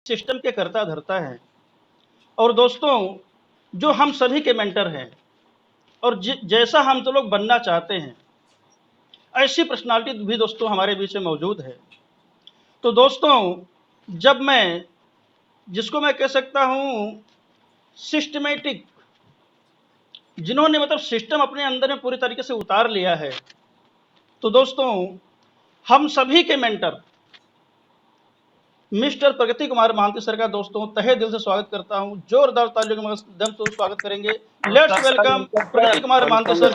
System के कर्ता धर्ता हैं और दोस्तों जो हम सभी के मेंटर हैं और जैसा हम तो लोग बनना चाहते हैं ऐसी पर्सनालिटी भी दोस्तों हमारे बीच में मौजूद है। तो दोस्तों जब मैं जिसको मैं कह सकता हूं सिस्टमेटिक, जिन्होंने मतलब सिस्टम अपने अंदर में पूरी तरीके से उतार लिया है, तो दोस्तों हम सभी के मेंटर मिस्टर प्रगति कुमार महांती सर का दोस्तों तहे दिल से स्वागत करता हूं। जोरदार तालियों के माध्यम से स्वागत करेंगे। Let's welcome Pragati Kumar Mahanti sir.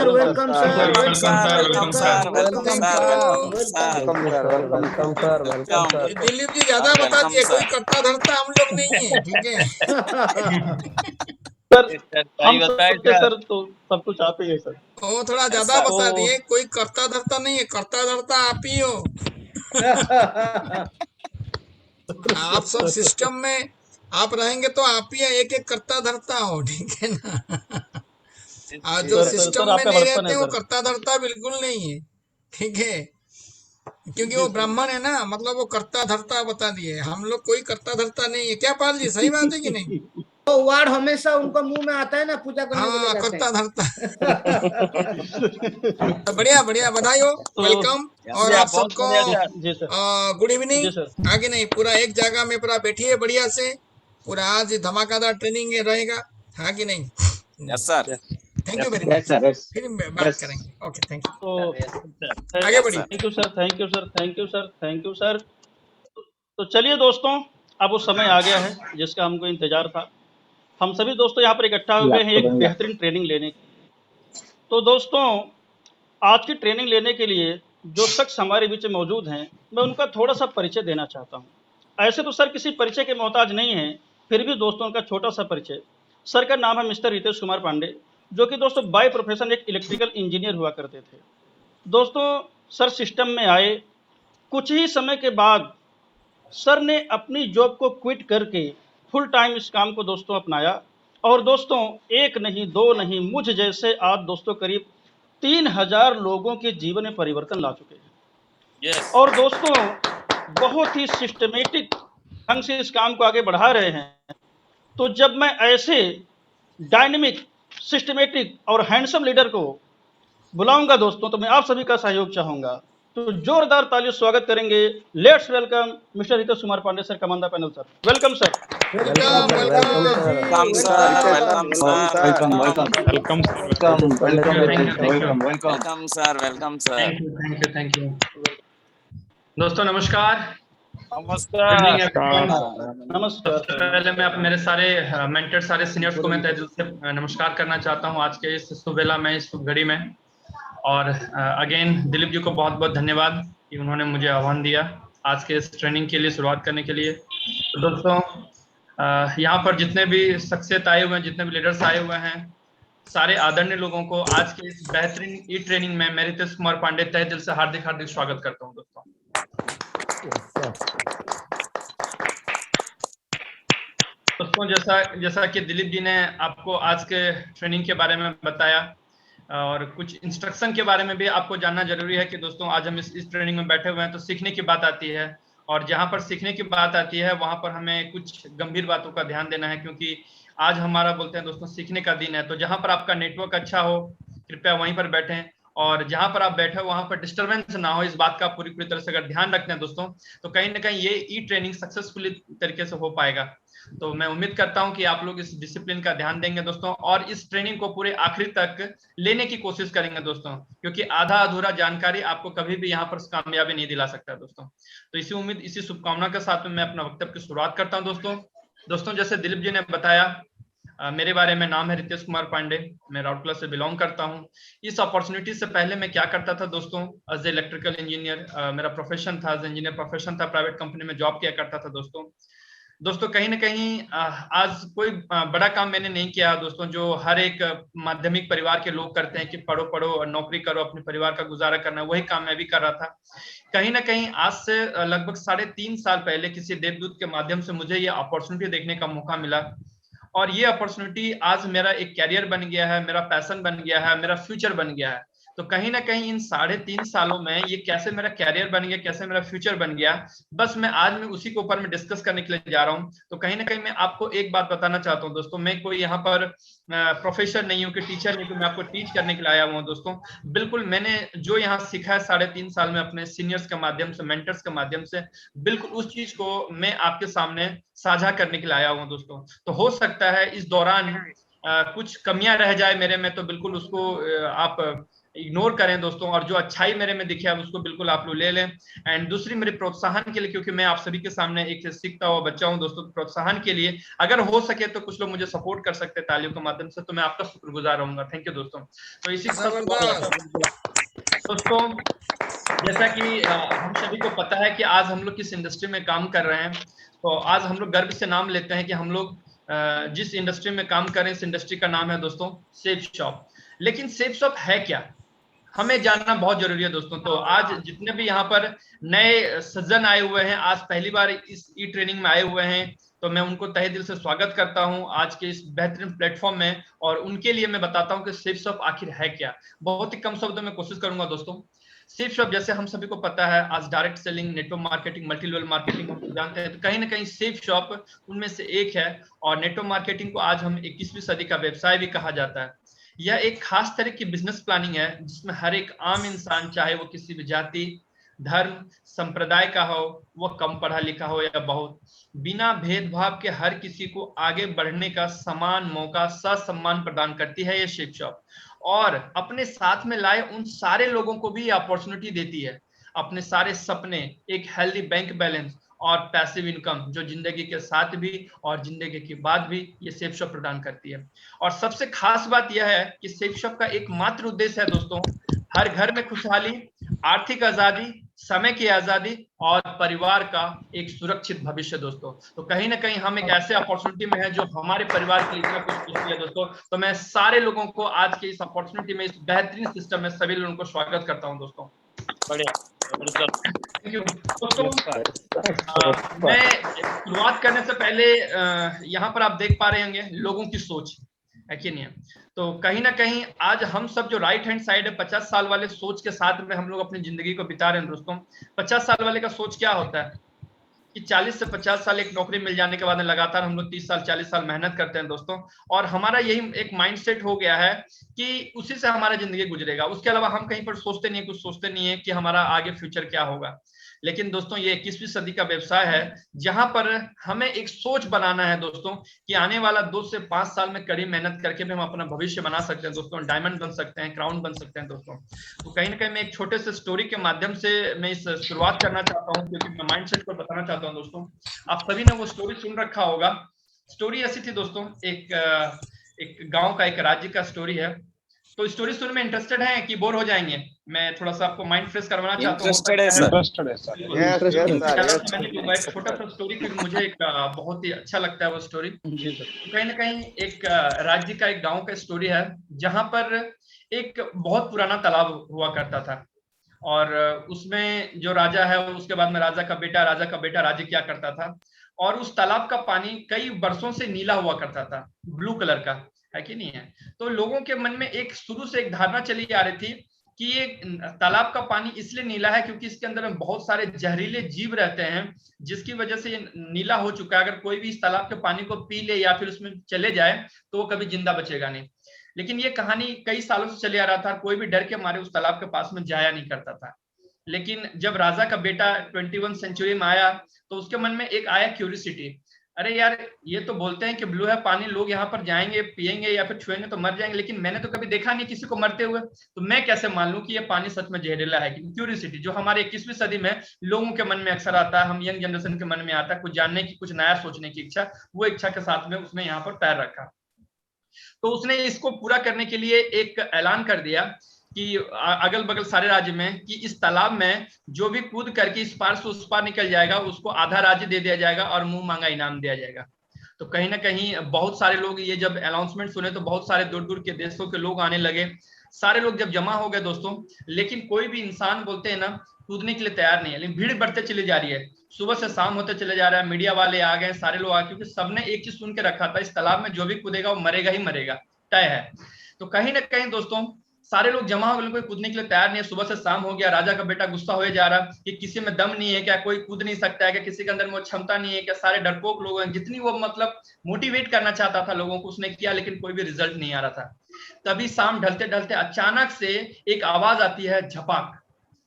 Welcome sir, welcome sir, welcome sir. Dilip ji ज्यादा बता दिए, कोई करता धरता हम लोग नहीं है, ठीक है सर हम सबके सर तो सब कुछ आप ही है सर। वो थोड़ा ज्यादा बता दिए, कोई करता धरता नहीं है, करता धरता आप ही हो। आप सब सिस्टम में आप रहेंगे तो आप ही एक एक करता धरता हो, ठीक है ना। और जो सिस्टम में नहीं रहते वो करता धरता बिल्कुल नहीं है, ठीक है, क्योंकि वो ब्राह्मण है ना, मतलब वो करता धरता बता दिए। हम लोग कोई करता धरता नहीं है। क्या पाल जी, सही बात है कि नहीं? तो वर्ड हमेशा उनको मुंह में आता है ना पूजा करने के लिए। हाँ, करता धरता। बढ़िया बढ़िया, बधाई हो, वेलकम। और आप सबको गुड इवनिंग। आगे नहीं, पूरा एक जगह में पूरा बैठिए बढ़िया से। पूरा आज धमाकेदार ट्रेनिंग रहेगा, हाँ कि नहीं? Yes sir. Thank you very much. फिर बात करेंगे। Okay, thank you. आगे बढ़िए। Thank you sir, thank you sir, thank you sir, thank you sir. तो चलिए दोस्तों, अब वो समय आ गया है जिसका हमको इंतजार था। हम सभी दोस्तों यहाँ पर इकट्ठा हो गए हैं एक बेहतरीन ट्रेनिंग लेने की। तो दोस्तों आज की ट्रेनिंग लेने के लिए जो शख्स हमारे बीच में मौजूद हैं, मैं उनका थोड़ा सा परिचय देना चाहता हूँ। ऐसे तो सर किसी परिचय के मोहताज नहीं है, फिर भी दोस्तों उनका छोटा सा परिचय। सर का नाम है मिस्टर रितेश कुमार पांडे, जो कि दोस्तों बाय प्रोफेशन एक इलेक्ट्रिकल इंजीनियर हुआ करते थे। दोस्तों सर सिस्टम में आए, कुछ ही समय के बाद सर ने अपनी जॉब को क्विट करके फुल टाइम इस काम को दोस्तों अपनाया। और दोस्तों एक नहीं दो नहीं, मुझ जैसे आज दोस्तों करीब 3000 लोगों के जीवन में परिवर्तन ला चुके हैं। और दोस्तों बहुत ही सिस्टमेटिक ढंग से इस काम को आगे बढ़ा रहे हैं। तो जब मैं ऐसे डायनेमिक, सिस्टमेटिक और हैंडसम लीडर को बुलाऊंगा दोस्तों, तो मैं आप सभी का सहयोग चाहूंगा। तो जोरदार तालियों स्वागत करेंगे। Let's welcome mister Hitesh Kumar Pandey sir, commander panel sir. Welcome sir. Welcome sir. Thank you. दोस्तों नमस्कार। नमस्कार। सबसे पहले मैं मेरे सारे मेंटर, सारे सीनियर्स को मैं तहे दिल से नमस्कार करना चाहता हूं आज के इस सुबेला में, इस घड़ी में। और अगेन दिलीप जी को बहुत बहुत धन्यवाद कि उन्होंने मुझे आह्वान दिया आज के इस ट्रेनिंग के लिए, शुरुआत करने के लिए। तो दोस्तों यहाँ पर जितने भी शख्सियत आए हुए हैं, जितने भी लीडर्स आए हुए हैं, सारे आदरणीय लोगों को आज के इस बेहतरीन ई ट्रेनिंग में मैं रितेश कुमार पांडे तहे दिल से हार्दिक हार्दिक स्वागत करता हूँ दोस्तों। दोस्तों जैसा कि दिलीप जी ने आपको आज के ट्रेनिंग के बारे में बताया और कुछ इंस्ट्रक्शन के बारे में भी आपको जानना जरूरी है कि दोस्तों आज हम इस ट्रेनिंग में बैठे हुए हैं तो सीखने की बात आती है। और जहां पर सीखने की बात आती है वहां पर हमें कुछ गंभीर बातों का ध्यान देना है, क्योंकि आज हमारा बोलते हैं दोस्तों सीखने का दिन है। तो जहां पर आपका नेटवर्क अच्छा हो कृपया वहीं पर बैठें, और जहां पर आप बैठे हो वहां पर डिस्टर्बेंस ना हो, इस बात का पूरी तरह से अगर ध्यान रखते हैं दोस्तों, तो कहीं ना कहीं ये ई ट्रेनिंग सक्सेसफुली तरीके से हो पाएगा। तो मैं उम्मीद करता हूं कि आप लोग इस डिसिप्लिन का ध्यान देंगे दोस्तों, और इस ट्रेनिंग को पूरे आखिरी तक लेने की कोशिश करेंगे दोस्तों, क्योंकि आधा अधूरा जानकारी आपको कभी भी यहाँ पर कामयाबी नहीं दिला सकता दोस्तों। तो इसी उम्मीद, इसी शुभकामना के साथ में मैं अपना वक्तव्य की शुरुआत करता हूँ दोस्तों। जैसे दिलीप जी ने बताया, मेरे बारे में नाम है रितेश कुमार पांडे, मैं राउरकेला से बिलोंग करता हूं। इस अपॉर्चुनिटी से पहले मैं क्या करता था दोस्तों, एज ए इलेक्ट्रिकल इंजीनियर मेरा प्रोफेशन था, एज इंजीनियर प्रोफेशन था, प्राइवेट कंपनी में जॉब किया करता था दोस्तों कहीं ना कहीं आज कोई बड़ा काम मैंने नहीं किया दोस्तों, जो हर एक माध्यमिक परिवार के लोग करते हैं कि पढ़ो पढ़ो और नौकरी करो, अपने परिवार का गुजारा करना, वही काम मैं भी कर रहा था। कहीं ना कहीं आज से लगभग 3.5 साल पहले किसी देवदूत के माध्यम से मुझे ये अपॉर्चुनिटी देखने का मौका मिला, और ये अपॉर्चुनिटी आज मेरा एक कैरियर बन गया है, मेरा पैशन बन गया है, मेरा फ्यूचर बन गया है। तो कहीं ना कहीं इन 3.5 सालों में ये कैसे मेरा कैरियर बन गया, कैसे मेरा फ्यूचर बन गया, बस मैं आज मैं उसी के ऊपर में डिस्कस करने के लिए जा रहा हूँ। तो कहीं ना कहीं मैं आपको एक बात बताना चाहता हूँ दोस्तों, मैं कोई यहाँ पर प्रोफेसर नहीं हूँ कि टीचर नहीं हूँ, मैं आपको टीच करने के लिए आया हुआ हूँ दोस्तों। बिल्कुल मैंने जो यहाँ सीखा है 3.5 साल में अपने सीनियर्स के माध्यम से, मेंटर्स के माध्यम से, बिल्कुल उस चीज को मैं आपके सामने साझा करने के लिए आया हूँ दोस्तों। तो हो सकता है इस दौरान कुछ कमियां रह जाए मेरे में, तो बिल्कुल उसको आप इग्नोर करें दोस्तों, और जो अच्छाई मेरे में दिखे है उसको बिल्कुल आप लोग ले लें। एंड दूसरी मेरे प्रोत्साहन के लिए, क्योंकि मैं आप सभी के सामने एक सीखता हुआ बच्चा हूं दोस्तों, प्रोत्साहन के लिए अगर हो सके तो कुछ लोग मुझे सपोर्ट कर सकते हैं तालियों के माध्यम से, तो मैं आपका शुक्रगुजार रहूंगा। थैंक यू दोस्तों। तो इसी के साथ दोस्तों, जैसा कि हम सभी को पता है कि आज हम लोग किस इंडस्ट्री में काम कर रहे हैं, तो आज हम लोग गर्व से नाम लेते हैं कि हम लोग जिस इंडस्ट्री में काम कर रहे हैं इस इंडस्ट्री का नाम है दोस्तों सेफ शॉप। लेकिन सेफ शॉप है क्या, हमें जानना बहुत जरूरी है दोस्तों। तो आज जितने भी यहाँ पर नए सज्जन आए हुए हैं, आज पहली बार इस ई ट्रेनिंग में आए हुए हैं, तो मैं उनको तहे दिल से स्वागत करता हूं आज के इस बेहतरीन प्लेटफॉर्म में, और उनके लिए मैं बताता हूं कि सेफ शॉप आखिर है क्या। बहुत ही कम शब्दों में कोशिश करूंगा दोस्तों। सेफ शॉप जैसे हम सभी को पता है, आज direct selling, network marketing, multi level marketing हम जानते हैं, तो कहीं ना कहीं सेफ शॉप उनमें से एक है। और नेटवर्क मार्केटिंग को आज हम 21वीं सदी का व्यवसाय भी कहा जाता है। यह एक खास तरह की बिजनेस प्लानिंग है जिसमें हर एक आम इंसान, चाहे वो किसी भी जाति, धर्म, संप्रदाय का हो, वह कम पढ़ा लिखा हो या बहुत, बिना भेदभाव के हर किसी को आगे बढ़ने का समान मौका, ससम्मान प्रदान करती है ये सेफ शॉप। और अपने साथ में लाए उन सारे लोगों को भी अपॉर्चुनिटी देती है, अपने सारे सपने, एक हेल्दी बैंक बैलेंस और पैसिव इनकम, जो जिंदगी के साथ भी और जिंदगी के बाद भी ये सेफ शॉप प्रदान करती है। और सबसे खास बात यह है कि सेफ शॉप का एकमात्र उद्देश्य है दोस्तों, हर घर में खुशहाली, आर्थिक आजादी, समय की आजादी और परिवार का एक सुरक्षित भविष्य दोस्तों। तो कहीं ना कहीं हम एक ऐसे अपॉर्चुनिटी में है जो हमारे परिवार के लिए इतना कुछ खुशी है दोस्तों। तो मैं सारे लोगों को आज के इस अपॉर्चुनिटी में, इस बेहतरीन सिस्टम में सभी लोगों को स्वागत करता हूं दोस्तों। थैंक यू दोस्तों। मैं शुरुआत करने से पहले यहाँ पर आप देख पा रहे होंगे लोगों की सोच है कि नहीं है। तो कहीं ना कहीं आज हम सब जो राइट हैंड साइड है, 50 साल वाले सोच के साथ में हम लोग अपनी जिंदगी को बिता रहे हैं दोस्तों। 50 साल वाले का सोच क्या होता है कि 40 से 50 साल एक नौकरी मिल जाने के बाद लगातार हम लोग 30 साल 40 साल मेहनत करते हैं दोस्तों, और हमारा यही एक माइंडसेट हो गया है कि उसी से हमारा जिंदगी गुजरेगा। उसके अलावा हम कहीं पर सोचते नहीं है, कुछ सोचते नहीं है कि हमारा आगे फ्यूचर क्या होगा। लेकिन दोस्तों ये 21वीं सदी का व्यवसाय है जहां पर हमें एक सोच बनाना है दोस्तों कि आने वाला 2 से 5 साल में कड़ी मेहनत करके भी हम अपना भविष्य बना सकते हैं दोस्तों, डायमंड बन सकते हैं, क्राउन बन सकते हैं दोस्तों। तो कहीं ना कहीं मैं एक छोटे से स्टोरी के माध्यम से मैं इस शुरुआत करना चाहता हूँ, क्योंकि मैं माइंडसेट को बताना चाहता हूँ दोस्तों। आप सभी ने वो स्टोरी सुन रखा होगा। स्टोरी ऐसी थी दोस्तों, एक गांव का, एक राज्य का स्टोरी है। तो स्टोरी सुनने में इंटरेस्टेड है कि बोर हो जाएंगे? मैं थोड़ा सा आपको माइंड फ्रेश करवाना चाहता हूँ। इंटरेस्टेड है सर। एक छोटा सा स्टोरी, क्योंकि मुझे एक बहुत ही अच्छा लगता है वो स्टोरी। कहीं ना कहीं एक राज्य का, एक गांव का स्टोरी है जहां पर एक बहुत पुराना तालाब हुआ करता था, और उसमें जो राजा है, उसके बाद में राजा का बेटा राज्य क्या करता था, और उस तालाब का पानी कई वर्षों से नीला हुआ करता था, ब्लू कलर का, है कि नहीं है। तो लोगों के मन में एक शुरू से एक धारणा चली आ रही थी कि ये तालाब का पानी इसलिए नीला है क्योंकि इसके अंदर में बहुत सारे जहरीले जीव रहते हैं, जिसकी वजह से ये नीला हो चुका है। अगर कोई भी इस तालाब के पानी को पी ले या फिर उसमें चले जाए तो वो कभी जिंदा बचेगा नहीं। लेकिन ये कहानी कई सालों से चली आ रहा था, कोई भी डर के मारे उस तालाब के पास में जाया नहीं करता था। लेकिन जब राजा का बेटा 21 सेंचुरी में आया तो उसके मन में एक आया क्यूरियोसिटी, अरे यार ये तो बोलते हैं कि ब्लू है पानी, लोग यहाँ पर जाएंगे, पिएंगे या फिर छुएंगे तो मर जाएंगे, लेकिन मैंने तो कभी देखा नहीं किसी को मरते हुए, तो मैं कैसे मान लूं कि ये पानी सच में जहरीला है। क्यूरियोसिटी जो हमारे 21वीं सदी में लोगों के मन में अक्सर आता है, हम यंग जनरेशन के मन में आता है, कुछ जानने की, कुछ नया सोचने की इच्छा, वो इच्छा के साथ में उसने यहाँ पर पैर रखा। तो उसने इसको पूरा करने के लिए एक ऐलान कर दिया कि अगल बगल सारे राज्य में कि इस तालाब में जो भी कूद करके इस पार से उस पार निकल जाएगा उसको आधा राज्य दे दिया जाएगा और मुंह मांगा इनाम दिया जाएगा। तो कहीं ना कहीं बहुत सारे लोग ये जब अनाउंसमेंट सुने तो बहुत सारे दूर दूर के देशों के लोग आने लगे। सारे लोग जब जमा हो गए दोस्तों, लेकिन कोई भी इंसान बोलते हैं ना कूदने के लिए तैयार नहीं है, लेकिन भीड़ बढ़ते चली जा रही है, सुबह से शाम होते चले जा रहा है, मीडिया वाले आ गए, सारे लोग आ गए, क्योंकि सबने एक चीज सुन के रखा था, इस तालाब में जो भी कूदेगा वो मरेगा ही मरेगा, तय है। तो कहीं ना कहीं दोस्तों सारे लोग जमा हो गए, कोई कूदने के लिए तैयार नहीं है। सुबह से शाम हो गया, राजा का बेटा गुस्सा हो जा रहा कि किसी में दम नहीं है क्या, कोई कूद नहीं सकता है क्या, किसी के अंदर में वो क्षमता नहीं है क्या, सारे डरपोक लोग हैं। जितनी वो मतलब मोटिवेट करना चाहता था लोगों को उसने किया, लेकिन कोई भी रिजल्ट नहीं आ रहा था। तभी शाम ढलते ढलते अचानक से एक आवाज आती है, झपाक,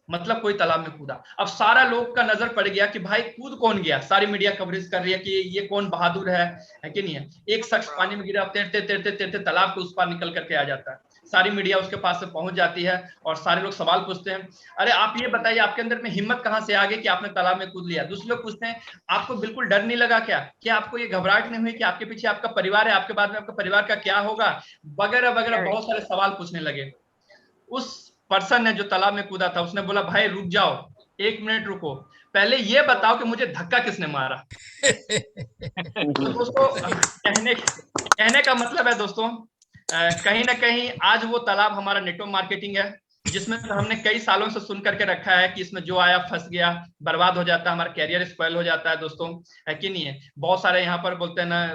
मतलब कोई तालाब में कूदा। अब सारा लोग का नजर पड़ गया कि भाई कूद कौन गया, सारी मीडिया कवरेज कर रही है कि ये कौन बहादुर है कि नहीं है। एक शख्स पानी में गिरा, तैरते तैरते तैरते तालाब के उस पार निकल करके आ जाता है। सारी मीडिया उसके पास से पहुंच जाती है और सारे लोग सवाल पूछते हैं, अरे आप ये बताइए आपके अंदर में हिम्मत कहां से आ गई कि आपने तालाब में कूद लिया। दूसरे लोग पूछते हैं, आपको बिल्कुल डर नहीं लगा क्या आपको ये घबराहट नहीं हुई कि आपके पीछे आपका परिवार है, आपके बाद में आपका परिवार का क्या होगा, वगैरह वगैरह बहुत सारे सवाल पूछने लगे। उस पर्सन ने जो तालाब में कूदा था उसने बोला, भाई रुक जाओ, 1 मिनट रुको, पहले ये बताओ कि मुझे धक्का किसने मारा। तो दोस्तों कहने का मतलब है दोस्तों, कहीं ना कहीं आज वो तालाब हमारा नेटवर्क मार्केटिंग है, जिसमें हमने कई सालों से सुन करके रखा है कि इसमें जो आया फंस गया, बर्बाद हो जाता है, हमारा कैरियर स्पॉइल हो जाता है दोस्तों, है कि नहीं है। बहुत सारे यहाँ पर बोलते हैं ना,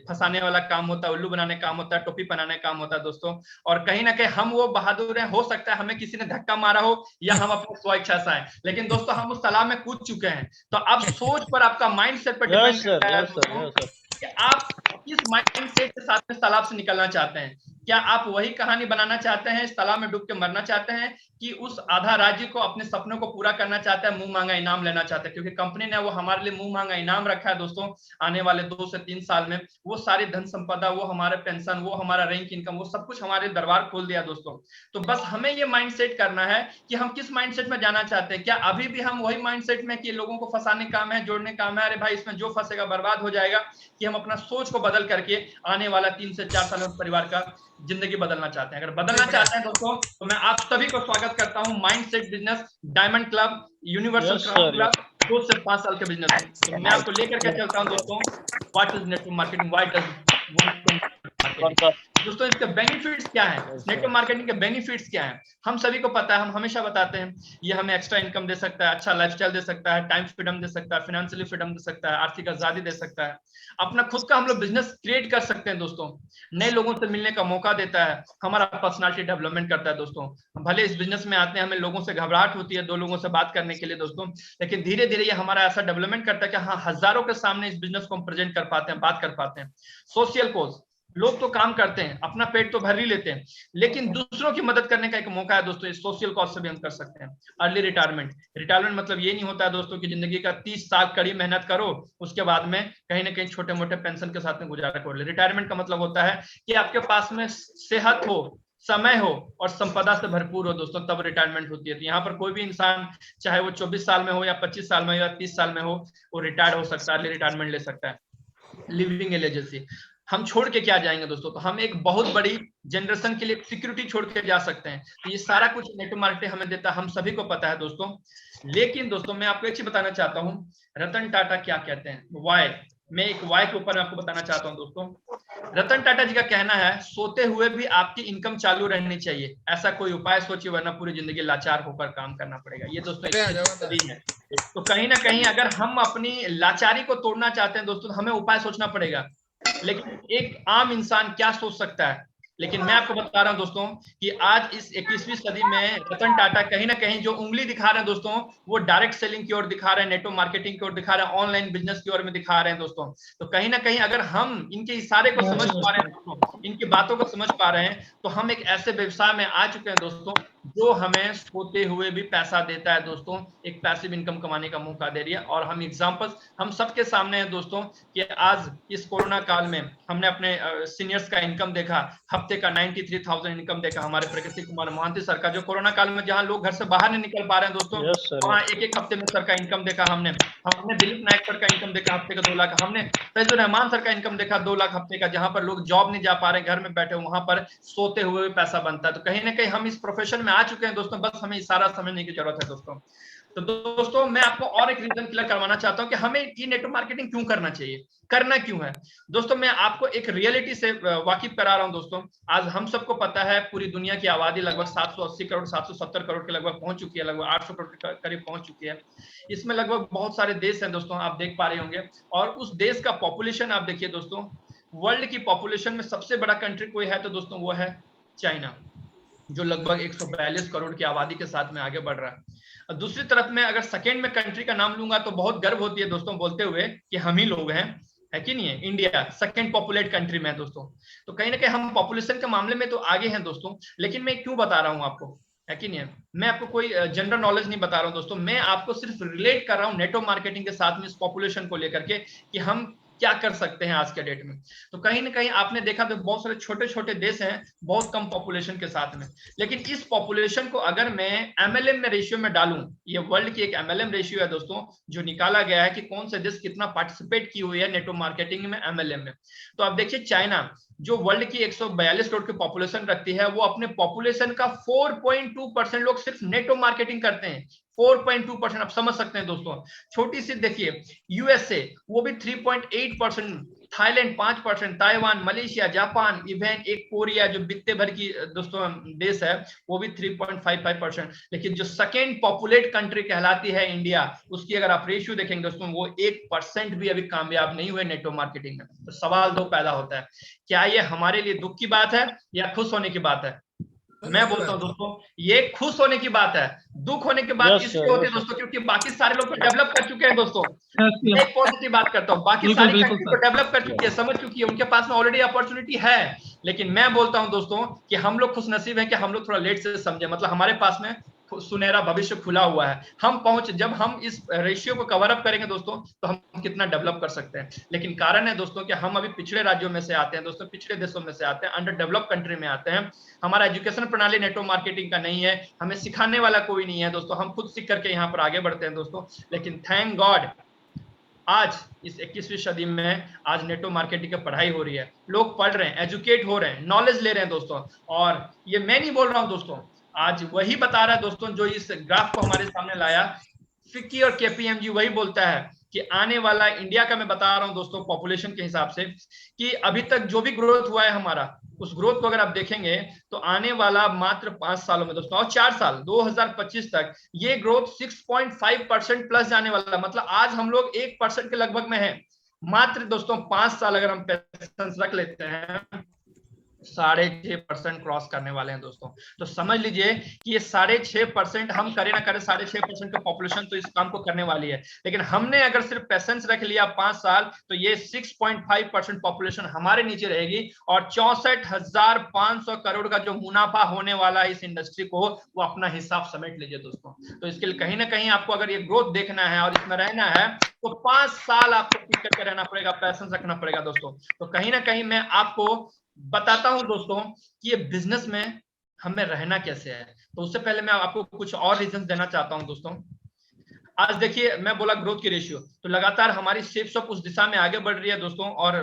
फंसाने वाला काम होता है, उल्लू बनाने का काम होता है, टोपी बनाने का काम होता है दोस्तों। और कहीं ना कहीं हम वो बहादुर हैं, हो सकता है हमें किसी ने धक्का मारा हो या हम अपने स्व इच्छा से आए, लेकिन दोस्तों हम उस तालाब में कूद चुके हैं। तो अब सोच पर, आपका माइंड सेट पर डिपेंड करता है दोस्तों कि आप किस माइंड सेट के साथ में तालाब से निकलना चाहते हैं। क्या आप वही कहानी बनाना चाहते हैं, इस तालाब में डूब के मरना चाहते हैं, कि उस आधा राज्य को, अपने सपनों को पूरा करना चाहते हैं, मुंह मांगा इनाम लेना चाहते हैं। क्योंकि कंपनी ने वो हमारे लिए मुंह मांगा इनाम रखा है दोस्तों, आने वाले 2 से 3 साल में वो सारी धन संपदा, वो हमारे पेंशन, वो हमारा रैंक इनकम, वो सब कुछ हमारे दरबार खोल दिया दोस्तों। तो बस हमें ये माइंडसेट करना है कि हम किस माइंडसेट में जाना चाहते हैं। क्या अभी भी हम वही माइंडसेट में कि लोगों को फंसाने काम है, जोड़ने काम है, अरे भाई इसमें जो फंसेगा बर्बाद हो जाएगा, कि हम अपना सोच को बदल करके आने वाला 3 से 4 साल में परिवार का जिंदगी बदलना चाहते हैं। अगर बदलना चाहते हैं दोस्तों, तो मैं आप सभी को स्वागत करता हूं mindset business diamond club, universal crown club, 2 से 5 साल के बिजनेस। तो मैं आपको लेकर के चलता हूं दोस्तों, what is network marketing, why does दोस्तों इसके बेनिफिट्स क्या है, नेटवर्क मार्केटिंग के बेनिफिट्स क्या है, हम सभी को पता है, हम हमेशा बताते हैं, ये हमें एक्स्ट्रा इनकम दे सकता है, अच्छा लाइफस्टाइल दे सकता है, टाइम फ्रीडम दे सकता है, फाइनेंशियली फ्रीडम दे सकता है, आर्थिक आजादी दे सकता है, अपना खुद का हम लोग बिजनेस क्रिएट कर सकते हैं दोस्तों, नए लोगों से मिलने का मौका देता है, हमारा पर्सनालिटी डेवलपमेंट करता है दोस्तों। भले इस बिजनेस में आते हैं, हमें लोगों से घबराहट होती है 2 लोगों से बात करने के लिए दोस्तों, लेकिन धीरे धीरे ये हमारा ऐसा डेवलपमेंट करता है कि हाँ, हजारों के सामने इस बिजनेस को हम प्रेजेंट कर पाते हैं, बात कर पाते हैं। सोशल कोज, लोग तो काम करते हैं, अपना पेट तो भर ही लेते हैं, लेकिन दूसरों की मदद करने का एक मौका है दोस्तों, इस सोशल कॉज से भी हम कर सकते हैं। अर्ली रिटायरमेंट, रिटायरमेंट मतलब ये नहीं होता है दोस्तों कि जिंदगी का 30 साल कड़ी मेहनत करो, उसके बाद में कहीं ना कहीं छोटे मोटे पेंशन के साथ में गुजारा कर ले। रिटायरमेंट का मतलब होता है कि आपके पास में सेहत हो, समय हो और संपदा से भरपूर हो दोस्तों, तब रिटायरमेंट होती है। तो यहाँ पर कोई भी इंसान, चाहे वो 24 साल में हो या 25 साल में हो या 30 साल में हो, वो रिटायर हो सकता है, अर्ली रिटायरमेंट ले सकता है। लिविंग ए लेगेसी, हम छोड़ के क्या जाएंगे दोस्तों, तो हम एक बहुत बड़ी जनरेशन के लिए सिक्योरिटी छोड़ के जा सकते हैं। तो ये सारा कुछ नेटवर्क मार्केटिंग हमें देता है, हम सभी को पता है दोस्तों। लेकिन दोस्तों मैं आपको एक चीज बताना चाहता हूँ, रतन टाटा क्या कहते हैं, वाई, मैं एक वाई के ऊपर आपको बताना चाहता हूँ दोस्तों। रतन टाटा जी का कहना है, सोते हुए भी आपकी इनकम चालू रहनी चाहिए, ऐसा कोई उपाय सोचिए वरना पूरी जिंदगी लाचार होकर काम करना पड़ेगा। ये दोस्तों है। तो कहीं ना कहीं अगर हम अपनी लाचारी को तोड़ना चाहते हैं दोस्तों, हमें उपाय सोचना पड़ेगा। लेकिन एक आम इंसान क्या सोच सकता है, लेकिन मैं आपको बता रहा हूं दोस्तों कि आज इस 21वीं सदी में रतन टाटा कहीं ना कहीं जो उंगली दिखा रहे हैं दोस्तों, वो डायरेक्ट सेलिंग की ओर दिखा रहे हैं, नेटवर्क मार्केटिंग की ओर दिखा रहे हैं, ऑनलाइन बिजनेस की ओर में दिखा रहे हैं दोस्तों। तो कहीं ना कहीं अगर हम इनके इशारे को समझ पा रहे हैं दोस्तों, इनकी बातों को समझ पा रहे हैं, तो हम एक ऐसे व्यवसाय में आ चुके हैं दोस्तों, जो हमें सोते हुए भी पैसा देता है दोस्तों, एक पैसिव इनकम कमाने का मौका दे रही है। और हम एग्जांपल्स हम सबके सामने है दोस्तों, कि आज इस कोरोना काल में हमने अपने सीनियर्स का इनकम देखा, हफ्ते का 93,000 इनकम देखा, हमारे प्रकृति कुमार मोहंती सर का, जो कोरोना काल में जहां लोग घर से बाहर नहीं निकल पा रहे हैं दोस्तों, वहां एक हफ्ते में सर का इनकम देखा हमने दिलीप नायक सर का इनकम देखा हफ्ते का 2 लाख, हमने फैजुर रहमान सर का इनकम देखा 2 लाख हफ्ते का, जहां पर लोग जॉब नहीं जा पा रहे, घर में बैठे, वहां पर सोते हुए पैसा बनता है। तो कहीं ना कहीं हम इस प्रोफेशन में आ चुके हैं दोस्तों, बस हमें इशारा समझने की जरूरत है दोस्तों। तो दोस्तों मैं आपको और एक रीजन क्लियर करवाना चाहता हूं कि हमें ये नेटवर्क मार्केटिंग क्यों करना चाहिए, करना क्यों है दोस्तों। मैं आपको एक रियलिटी से वाकिफ करा रहा हूं दोस्तों। आज हम सबको पता है पूरी दुनिया की आबादी लगभग 780 करोड़ 770 करोड़ के लगभग पहुंच चुकी है, लगभग 800 करोड़ के करीब पहुंच चुकी है। इसमें लगभग बहुत सारे देश हैं दोस्तों, आप देख पा रहे होंगे, और उस देश का पॉपुलेशन आप देखिए दोस्तों, वर्ल्ड की पॉपुलेशन में सबसे बड़ा कंट्री कोई है तो दोस्तों वो है चाइना। जो लगभग 142 करोड़ की आबादी के साथ में आगे बढ़ रहा है। और दूसरी तरफ में अगर सेकेंड में कंट्री का नाम लूंगा तो बहुत गर्व होती है दोस्तों बोलते हुए कि हम ही लोग हैं, है कि नहीं है। इंडिया सेकेंड पॉपुलेट कंट्री में है दोस्तों। तो कहीं ना कहीं हम पॉपुलेशन के मामले में तो आगे हैं दोस्तों, लेकिन मैं क्यों बता रहा हूं आपको, है कि नहीं है। मैं आपको कोई जनरल नॉलेज नहीं बता रहा हूं दोस्तों, मैं आपको सिर्फ रिलेट कर रहा हूं नेटवर्क मार्केटिंग के साथ में इस पॉपुलेशन को लेकर के कि हम क्या कर सकते हैं आज के डेट में। तो कहीं ना कहीं आपने देखा तो बहुत सारे छोटे छोटे देश हैं बहुत कम पॉपुलेशन के साथ में, लेकिन इस पॉपुलेशन को अगर मैं एमएलएम में रेशियो में डालूं, ये वर्ल्ड की एक एमएलएम रेशियो है दोस्तों जो निकाला गया है कि कौन से देश कितना पार्टिसिपेट की हुई है नेटवर्क मार्केटिंग में एमएलएम में। तो आप देखिए चाइना जो वर्ल्ड की 142 करोड़ की पॉपुलेशन रखती है, वो अपने पॉपुलेशन का 4.2% लोग सिर्फ नेटवर्क मार्केटिंग करते हैं। 4.2% आप समझ सकते हैं दोस्तों। छोटी सी देखिए यूएसए, वो भी 3.8%, Thailand 5%, Taiwan, Malaysia, Japan, even एक कोरिया जो बिकते भर की दोस्तों देश है वो भी 3.55%। लेकिन जो सेकेंड पॉपुलेट कंट्री कहलाती है इंडिया, उसकी अगर आप रेशियो देखेंगे दोस्तों वो 1% भी अभी कामयाब नहीं हुए नेटवर्क मार्केटिंग में। तो सवाल दो पैदा होता है, क्या ये हमारे लिए दुख की बात है या खुश होने की बात है। मैं बोलता हूं दोस्तों ये खुश होने की बात है। दुख होने की बात इसलिए होती है दोस्तों क्योंकि बाकी सारे लोग तो डेवलप कर चुके हैं दोस्तों। मैं एक पॉजिटिव बात करता हूं, बाकी सारी कंट्री तो डेवलप कर चुकी है, समझ चुकी है, उनके पास में ऑलरेडी अपॉर्चुनिटी है। लेकिन मैं बोलता हूं दोस्तों कि हम लोग खुश नसीब हैं कि हम लोग थोड़ा लेट से समझे, मतलब हमारे पास में सुनहरा भविष्य खुला हुआ है। हम पहुंच, जब हम इस रेशियो को कवर अप करेंगे दोस्तों तो हम कितना डेवलप कर सकते हैं। लेकिन कारण है दोस्तों कि हम अभी पिछड़े राज्यों में से आते हैं दोस्तों, पिछड़े देशों में से आते हैं, अंडर डेवलप कंट्री में आते हैं। हमारा एजुकेशन प्रणाली नेटवर्क मार्केटिंग का नहीं है, हमें सिखाने वाला कोई नहीं है दोस्तों, हम खुद सीख करके यहाँ पर आगे बढ़ते हैं दोस्तों। लेकिन थैंक गॉड आज इस 21वीं सदी में आज नेटवर्क मार्केटिंग की पढ़ाई हो रही है, लोग पढ़ रहे हैं, एजुकेट हो रहे हैं, नॉलेज ले रहे हैं दोस्तों। और ये मैं नहीं बोल रहा हूं दोस्तों, आज वही बता रहा है दोस्तों जो इस ग्राफ को हमारे सामने लाया, फिक्की और केपीएमजी वही बोलता है कि आने वाला इंडिया का, मैं बता रहा हूं दोस्तों पॉपुलेशन के हिसाब से, कि अभी तक जो भी ग्रोथ हुआ है हमारा, उस ग्रोथ को अगर आप देखेंगे तो आने वाला मात्र 5 सालों में दोस्तों और 4 साल 2025 तक ये ग्रोथ 6.5% प्लस जाने वाला। मतलब आज हम लोग 1% के लगभग में है, मात्र दोस्तों 5 साल अगर हम पेशेंस रख लेते हैं 6.5% क्रॉस करने वाले हैं दोस्तों। तो समझ लीजिए कि ये 6.5% हम करें ना करें 6.5% का पॉपुलेशन तो इस काम को करने वाली है। लेकिन हमने अगर सिर्फ पेशेंस रख लिया 5 साल तो ये 6.5% पॉपुलेशन हमारे नीचे रहेगी और 64,500 करोड़ का जो मुनाफा होने वाला है इस इंडस्ट्री को, वो अपना हिसाब समेट लीजिए दोस्तों। तो इसके लिए कहीं ना कहीं आपको अगर ये ग्रोथ देखना है और इसमें रहना है तो 5 साल आपको टिक करके रहना पड़ेगा, पैसेंस रखना पड़ेगा दोस्तों। तो कहीं ना कहीं मैं आपको बताता हूं दोस्तों कि ये बिजनेस में हमें रहना कैसे है। तो उससे पहले मैं आपको कुछ और रीजन देना चाहता हूं दोस्तों। आज देखिए मैं बोला ग्रोथ की रेशियो, तो लगातार हमारी सेफ्स उस दिशा में आगे बढ़ रही है दोस्तों। और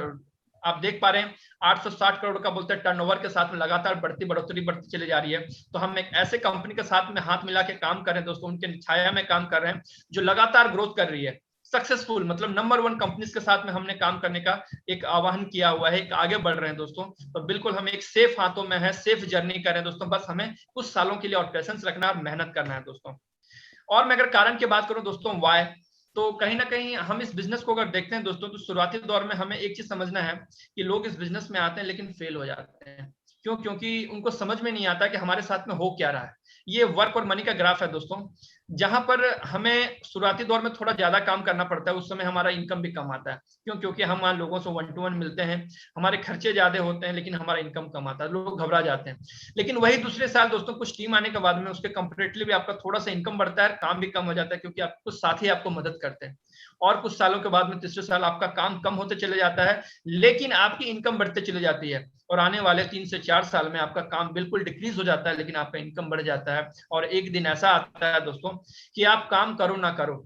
आप देख पा रहे हैं 860 करोड़ का बोलते हैं टर्नओवर के साथ में लगातार बढ़ती चली जा रही है। तो हम एक ऐसे कंपनी के साथ में हाथ मिला के काम कर रहे हैं दोस्तों, उनके छाया में काम कर रहे हैं जो लगातार ग्रोथ कर रही है, सक्सेसफुल, मतलब नंबर 1 कंपनीज के साथ में हमने काम करने का एक आह्वान किया हुआ है, एक आगे बढ़ रहे हैं दोस्तों। तो बिल्कुल हम एक सेफ हाथों में है, सेफ जर्नी कर रहे हैं दोस्तों। बस हमें कुछ सालों के लिए और पेशेंस रखना और मेहनत करना है दोस्तों। और मैं अगर कारण की बात करूं दोस्तों वाई, तो कहीं ना कहीं हम इस बिजनेस को अगर देखते हैं दोस्तों तो शुरुआती दौर में हमें एक चीज समझना है कि लोग इस बिजनेस में आते हैं लेकिन फेल हो जाते हैं। क्यों? क्योंकि उनको समझ में नहीं आता कि हमारे साथ में हो क्या रहा है। ये वर्क और मनी का ग्राफ है दोस्तों, जहां पर हमें शुरुआती दौर में थोड़ा ज्यादा काम करना पड़ता है, उस समय हमारा इनकम भी कम आता है। क्यों? क्योंकि हम वहां लोगों से 1 to 1 मिलते हैं, हमारे खर्चे ज्यादा होते हैं लेकिन हमारा इनकम कम आता है, लोग घबरा जाते हैं। लेकिन वही दूसरे साल दोस्तों कुछ टीम आने के बाद में उसके कंपैरेटिवली भी आपका थोड़ा सा इनकम बढ़ता है, काम भी कम हो जाता है क्योंकि आप कुछ साथी आपको मदद करते हैं। और कुछ सालों के बाद में तीसरे साल आपका काम कम होते चले जाता है लेकिन आपकी इनकम बढ़ते चली जाती है। और आने वाले 3 से 4 साल में आपका काम बिल्कुल डिक्रीज हो जाता है लेकिन आपका इनकम बढ़ जाता है। और एक दिन ऐसा आता है दोस्तों कि आप काम करो ना करो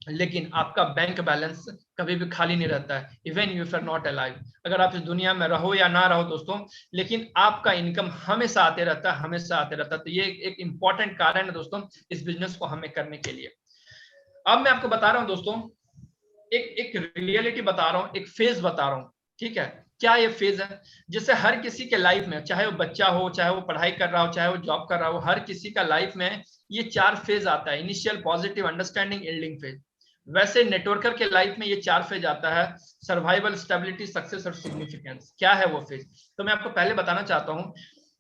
लेकिन आपका बैंक बैलेंस कभी भी खाली नहीं रहता है, even you are not alive. अगर आप इस दुनिया में रहो या ना रहो दोस्तों, लेकिन आपका इनकम हमेशा आते रहता है, हमेशा आते रहता है। तो ये एक इंपॉर्टेंट कारण है दोस्तों इस बिजनेस को हमें करने के लिए। अब मैं आपको बता रहा हूं दोस्तों, एक रियलिटी बता रहा हूं, एक फेज बता रहा हूं, ठीक है। क्या ये फेज है? जैसे हर किसी के लाइफ में, चाहे वो बच्चा हो, चाहे वो पढ़ाई कर रहा हो, चाहे वो जॉब कर रहा हो, हर किसी का लाइफ में ये 4 फेज आता है। Initial, positive, understanding, yielding phase. वैसे नेटवर्कर के लाइफ में ये 4 फेज आता है, सर्वाइवल, स्टेबिलिटी, सक्सेस और सिग्निफिकेंस। क्या है वो फेज? तो मैं आपको पहले बताना चाहता हूं,